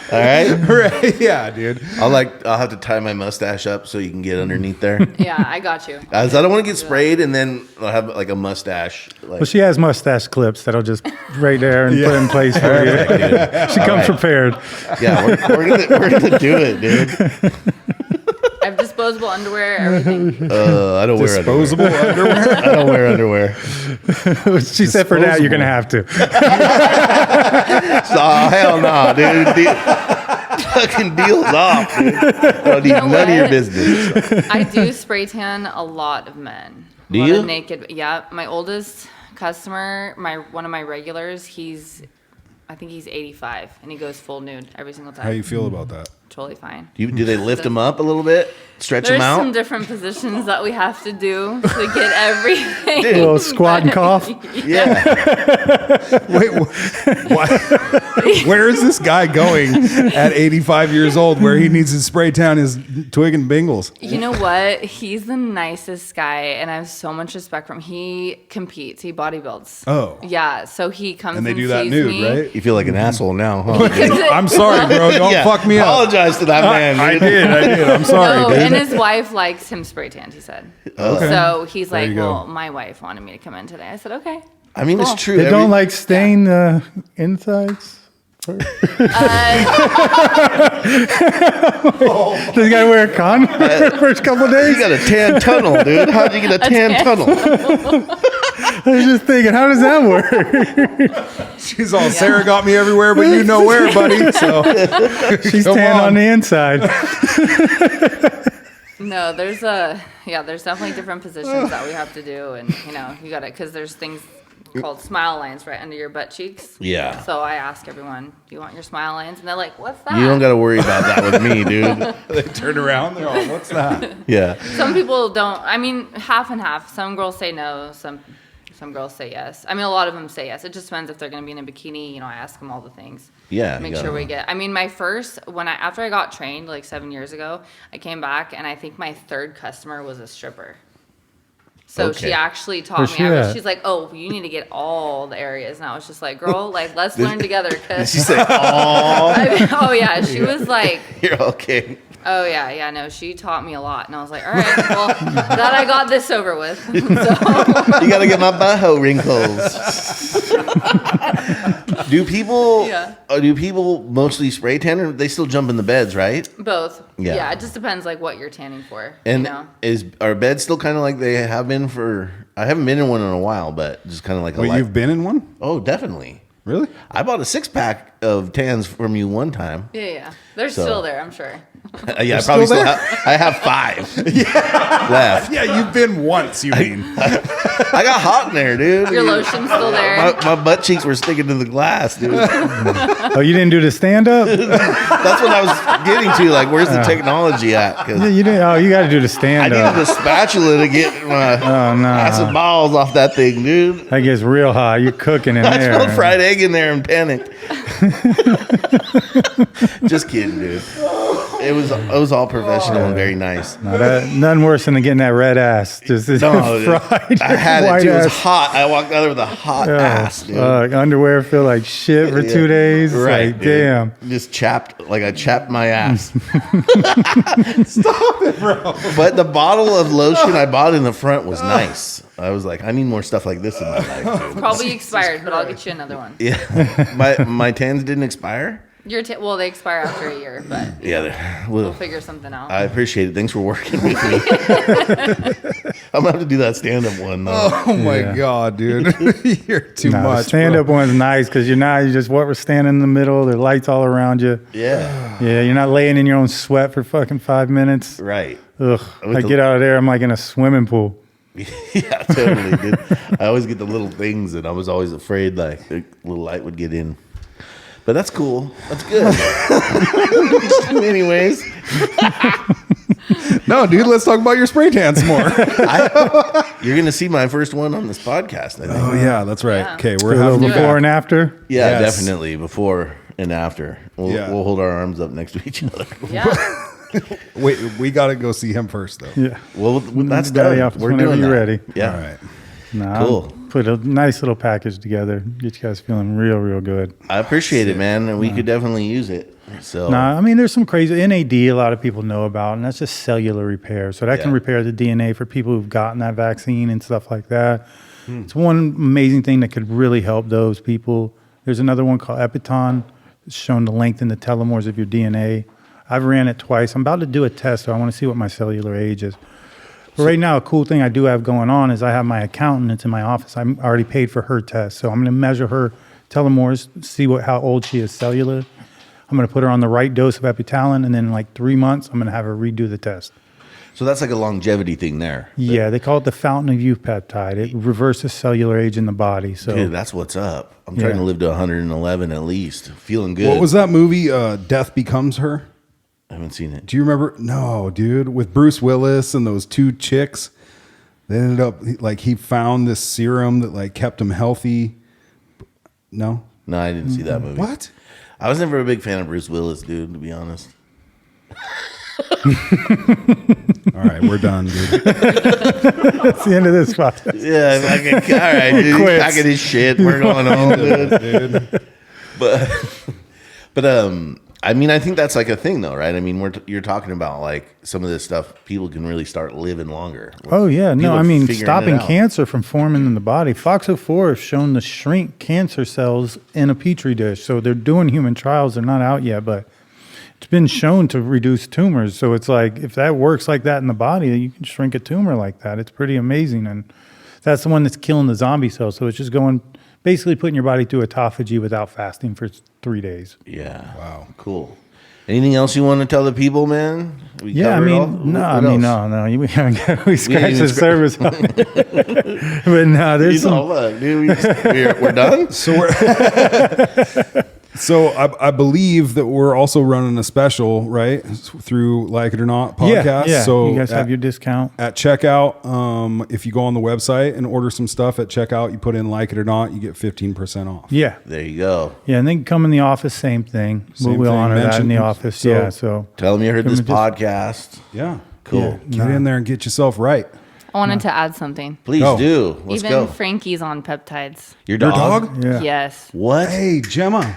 All right. Right? Yeah, dude. I'll have to tie my mustache up so you can get underneath there. Yeah, I got you. I don't want to get sprayed and then I'll have like a mustache. Like, Well, she has mustache clips that'll just right there and put in place for you. She comes prepared. yeah, we're gonna do it, dude. I have disposable underwear, everything. I don't wear underwear. Disposable underwear. I don't wear underwear. She said for that you're gonna have to. Oh hell no, dude. Fucking deal's off, dude. I don't need know none of your what? business. I do spray tan a lot of men. Do A lot of you? naked. Yeah, my oldest customer, one of my regulars, I think he's 85, and he goes full nude every single time. How you feel about that? Totally fine. Do they lift them up a little bit? Stretch There's them some out? different positions that we have to do to get everything. Dude. A little squat and cough. Yeah. Wait, what? Where is this guy going at 85 years old where he needs to spray tan his twig and bingles? You know what? He's the nicest guy, and I have so much respect for him. He competes. He bodybuilds. Oh. Yeah, so he comes And they do that sees nude, me. right? You feel like an asshole now, huh? I'm sorry, bro. Don't Yeah. fuck me up. Apologize to that man, I dude. did. I'm sorry, No, dude. and his wife likes him spray tanned, he said. Okay. So he's There like, you go. well, my wife wanted me to come in today. I said, okay. I mean, Cool. it's true. They don't like stain the insides. Does he gotta wear a condom for the first couple of days? You got a tan tunnel, dude. How'd you get a tan tunnel? I was just thinking, how does that work? She's all, Sarah got me everywhere, but you know where, buddy. So She's Come tan on on. the inside. No, there's definitely different positions that we have to do. And, you got to, because there's things called smile lines right under your butt cheeks. Yeah. So I ask everyone, do you want your smile lines? And they're like, what's that? You don't got to worry about that with me, dude. they turn around. They're all, what's that? Yeah. Some people don't. I mean, half and half. Some girls say no. Some girls say yes. I mean, a lot of them say yes. It just depends if they're going to be in a bikini. I ask them all the things. Yeah. Make you sure gotta- we get. I mean, after I got trained like 7 years ago, I came back and I think my third customer was a stripper. So Okay. she actually taught Where's me. she at? She's like, "Oh, you need to get all the areas." And I was just like, "Girl, like let's learn together." Did Cause she say, oh, oh yeah, she was like, you're okay? "Oh yeah, no." She taught me a lot, and I was like, "All right, well, glad I got this over with." So, You got to get my butthole wrinkles. Do people mostly spray tan, or they still jump in the beds, right? both. Yeah. Yeah, it just depends like what you're tanning for. And are beds still kind of like they have been for? I haven't been in one in a while, but just kind of like a Wait, light. you've been in one? Oh, definitely. Really? I bought a 6-pack of tans from you one time. Yeah. They're still there, I'm sure. Yeah, I probably still have 5 left. Yeah, you've been once, you mean. I got hot in there, dude. Your lotion's still there. My butt cheeks were sticking to the glass, dude. Oh, you didn't do the stand-up? That's what I was getting to. Like, where's the technology at? 'Cause Yeah, you didn't. Oh, you got to do the I stand-up. needed a spatula to get my acid balls off that thing, dude. That gets real hot. You're cooking in I there. smelled fried egg in there and panicked. Just kidding, dude. It was all professional and very nice. No, nothing worse than getting that red ass. Just No, fried. I had it white too. It was ass. hot. I walked out there with a hot ass, dude. Underwear feel like shit for 2 days. Right, Like, dude. damn. Just chapped, like I chapped my ass. Stop it, bro. But the bottle of lotion I bought in the front was nice. I was like, I need more stuff like this in my life, dude. Probably expired, but I'll get you another one. Yeah, my tans didn't expire. Well, they expire after a year, but Yeah, we'll figure something out. I appreciate it. Thanks for working with me. I'm gonna have to do that stand-up one though. Oh my god, dude. You're too The much. stand-up bro. one's nice because you just we're standing in the middle. There are lights all around you. Yeah, Yeah, you're not laying in your own sweat for fucking 5 minutes. right. Ugh. With I the- get out of there, I'm like in a swimming pool. Yeah, totally, dude. I always get the little things, and I was always afraid like the little light would get in. But that's cool. That's good. Anyways, No, dude, let's talk about your spray tans more. you're gonna see my first one on this podcast, I think. Oh yeah, that's right. Yeah. Okay, A we're little having you before back. and after. Yeah, Yes. definitely before and after. Yeah. We'll hold our arms up next to each other. Yeah. Wait, we got to go see him first, though. Yeah. Well, that's Daddy done. office We're whenever doing you're that. ready. Yeah. All right. Nah, Cool. I'll put a nice little package together. Get you guys feeling real, real good. I appreciate it, man, and we could definitely use it. So Nah, I mean, there's some crazy NAD a lot of people know about, and that's just cellular repair. So that can Yeah. repair the DNA for people who've gotten that vaccine and stuff like that. It's one amazing thing that could really help those people. There's another one called Epiton. It's shown to lengthen the telomeres of your DNA. I've ran it twice. I'm about to do a test, so I want to see what my cellular age is. But right now, a cool thing I do have going on is I have my accountant. It's in my office. I'm already paid for her test, so I'm going to measure her telomeres, see how old she is cellular. I'm going to put her on the right dose of epitalin, and then in like 3 months, I'm going to have her redo the test. So that's like a longevity thing there. Yeah, they call it the fountain of youth peptide. It reverses cellular age in the body. So Dude, that's what's up. I'm trying Yeah. to live to 111 at least. Feeling good. What was that movie, Death Becomes Her? I haven't seen it. Do you remember? No, dude, with Bruce Willis and those 2 chicks. They ended up, like, he found this serum that, like, kept him healthy. No? No, I didn't see that movie. What? I was never a big fan of Bruce Willis, dude, to be honest. All right, we're done, dude. that's the end of this podcast. Yeah, all right, dude. He's Quits. packing his shit. We're going home, dude. But I mean, I think that's like a thing, though, right? I mean, you're talking about like some of this stuff. People can really start living longer. Oh, yeah. People No, are I mean, figuring it stopping out. cancer from forming in the body. FOXO4 has shown to shrink cancer cells in a petri dish. So they're doing human trials. They're not out yet, but it's been shown to reduce tumors. So it's like, if that works like that in the body, you can shrink a tumor like that. It's pretty amazing. And that's the one that's killing the zombie cells. So it's just basically putting your body through autophagy without fasting for 3 days. Yeah. Wow. Cool. Anything else you want to tell the people, man? We Yeah, I covered all? mean, no, What I mean, else? no. We haven't we scratched even the surface on it. But no, there's You some. know what, dude? We're done? So we're so I believe that we're also running a special, right, through Like It or Not podcast. Yeah. So you guys have at- your discount. At checkout, if you go on the website and order some stuff at checkout, you put in Like It or Not, you get 15% off. Yeah. There you go. Yeah, and then come in the office, same thing. Same We'll thing. honor that in the Mention- office. so- Yeah, so Tell them you heard this Give 'em a podcast. Yeah. Cool. Get in there and get yourself right. I wanted to add something. Please Go. do. Let's Even go. Frankie's on peptides. Your Your dog? dog? yeah. Yes. What? Hey, Gemma.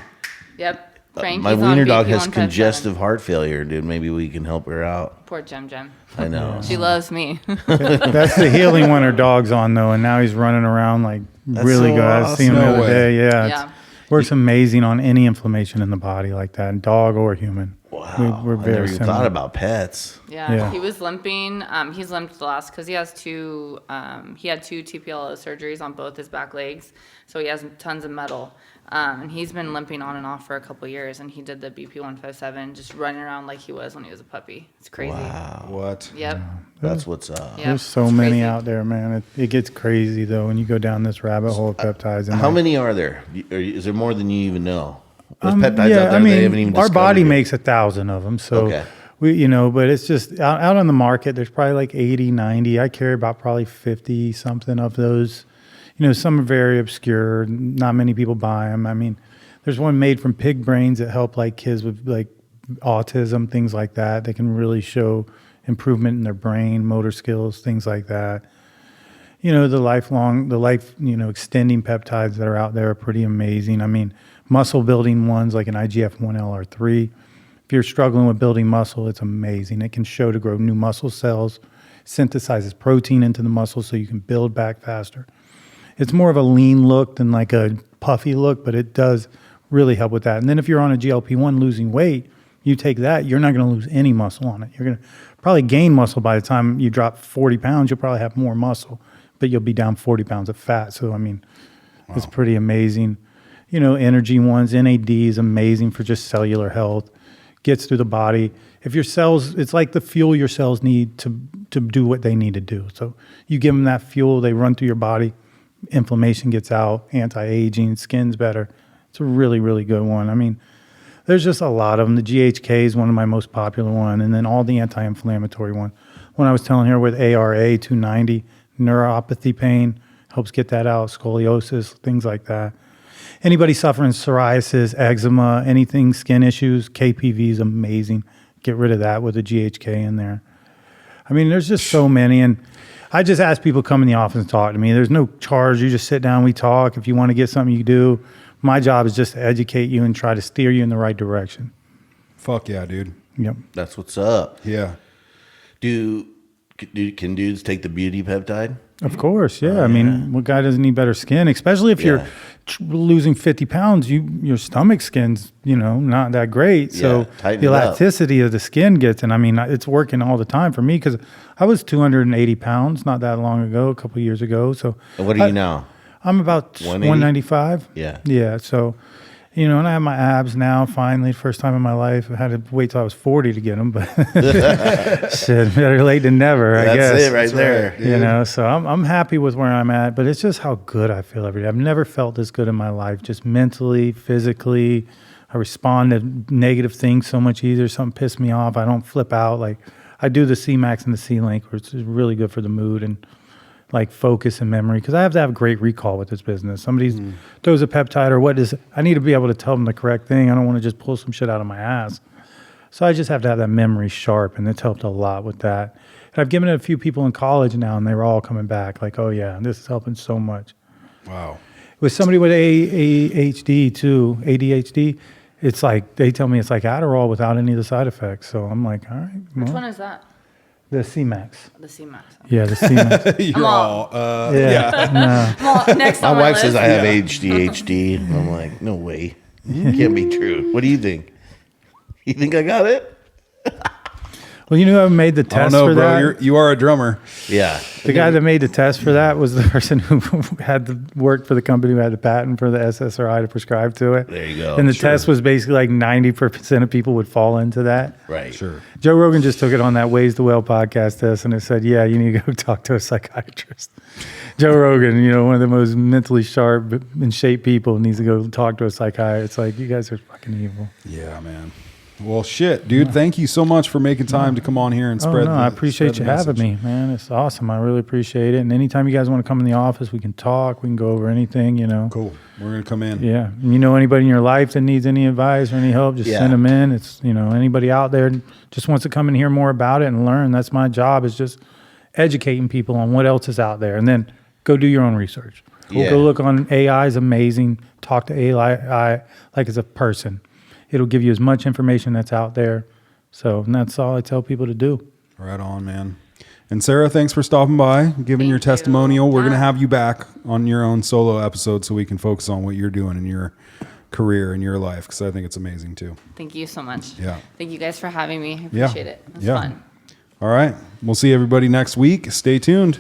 Yep. Frankie's My on wiener dog BP has on Peptide. congestive heart failure, dude. Maybe we can help her out. Poor Jem Jem. I know. She loves me. That's the healing one her dog's on though, and now he's running around like really so good. I see him the awesome. other No day. Yeah, Yeah. works amazing on any inflammation in the body like that, dog or human. Wow. We're I very never even similar. thought about pets. Yeah, Yeah. he was limping. He's limped the last because he has two. He had 2 TPLO surgeries on both his back legs, so he has tons of metal. And he's been limping on and off for a couple years, and he did the BP 157, just running around like he was when he was a puppy. It's crazy. Wow. What? Yep. That's what's up. Yep. There's so It's many crazy. out there, man. It gets crazy though when you go down this rabbit hole of peptides. And How many are there? Or is there more than you even know? There's peptides out yeah, there I mean, they haven't even our body discovered yet. makes 1,000 of them, so Okay. we, but it's just out on the market. There's probably like 80, 90. I carry about probably 50 something of those. Some are very obscure. Not many people buy them. I mean, there's one made from pig brains that help like kids with like autism, things like that. They can really show improvement in their brain, motor skills, things like that. Extending peptides that are out there are pretty amazing. I mean, muscle building ones like an IGF-1L or 3. If you're struggling with building muscle, it's amazing. It can show to grow new muscle cells, synthesizes protein into the muscle so you can build back faster. It's more of a lean look than like a puffy look, but it does really help with that. And then if you're on a GLP-1 losing weight, you take that, you're not going to lose any muscle on it. You're going to probably gain muscle by the time you drop 40 pounds. You'll probably have more muscle, but you'll be down 40 pounds of fat. So, I mean, It's pretty amazing. Energy ones, NAD is amazing for just cellular health. Gets through the body. If your cells, it's like the fuel your cells need to do what they need to do. So you give them that fuel, they run through your body. Inflammation gets out, anti-aging, skin's better. It's a really, really good one. I mean, there's just a lot of them. The GHK is one of my most popular one, and then all the anti-inflammatory one. When I was telling her with ARA 290, neuropathy pain, helps get that out, scoliosis, things like that. Anybody suffering psoriasis, eczema, anything, skin issues, KPV is amazing. Get rid of that with a GHK in there. I mean, there's just so many, and I just ask people to come in the office and talk to me. There's no charge. You just sit down, we talk. If you want to get something, you do. My job is just to educate you and try to steer you in the right direction. Fuck yeah, dude. Yep. That's what's up. Yeah. Can dudes take the beauty peptide? Of course, yeah. I mean, what guy doesn't need better skin? Especially if you're losing 50 pounds, your stomach skin's, not that great. So tighten the it up. elasticity of the skin gets, and I mean, it's working all the time for me because I was 280 pounds not that long ago, a couple of years ago. So And what are you now? I'm about 195. Yeah. Yeah. So, and I have my abs now, finally, first time in my life. I had to wait till I was 40 to get them, but shit, better late than never, I guess. That's it right there. So I'm happy with where I'm at, but it's just how good I feel every day. I've never felt this good in my life, just mentally, physically. I respond to negative things so much easier. Something pissed me off, I don't flip out. Like I do the C-Max and the C-Link, which is really good for the mood and like focus and memory, because I have to have great recall with this business. Somebody throws a peptide or what is it? I need to be able to tell them the correct thing. I don't want to just pull some shit out of my ass. So I just have to have that memory sharp, and it's helped a lot with that. And I've given it a few people in college now, and they were all coming back like, oh yeah, this is helping so much. Wow. With somebody with ADHD too, ADHD, it's like, they tell me it's like Adderall without any of the side effects. So I'm like, all right. Which well, one is that? The C-Max. The C-Max. Yeah, the C-Max. You're all, yeah. No. Well, next My on my wife list. says I have ADHD. And I'm like, no way. Can't be true. What do you think? You think I got it? Well, you know who made the I don't test know, for bro. that? You are a drummer. Yeah. The guy that made the test for that was the person who worked for the company who had the patent for the SSRI to prescribe to it. There you go. And the Sure. test was basically like 90% of people would fall into that. Right. Sure. Joe Rogan just took it on that Ways to Well podcast test, and it said, yeah, you need to go talk to a psychiatrist. Joe Rogan, one of the most mentally sharp and shape people, needs to go talk to a psychiatrist. It's like, you guys are fucking evil. Yeah, man. Well, shit, dude. Thank you so much for making time to come on here and spread. I appreciate you having me, man. It's awesome. I really appreciate it. And anytime you guys want to come in the office, we can talk. We can go over anything, Cool. We're gonna come in. Yeah. And anybody in your life that needs any advice or any help, just send them in. It's, anybody out there just wants to come and hear more about it and learn. That's my job, is just educating people on what else is out there. And then go do your own research. Yeah. Go look on AI is amazing. Talk to AI like it's a person. It'll give you as much information that's out there. So, and that's all I tell people to do. Right on, man. And Sarah, thanks for stopping by, giving your Thank you. testimonial. We're going to Yeah. have you back on your own solo episode so we can focus on what you're doing in your career and your life, because I think it's amazing too. Thank you so much. Yeah. Thank you guys for having me. I Yeah. appreciate it. It was Yeah. fun. All right. We'll see everybody next week. Stay tuned.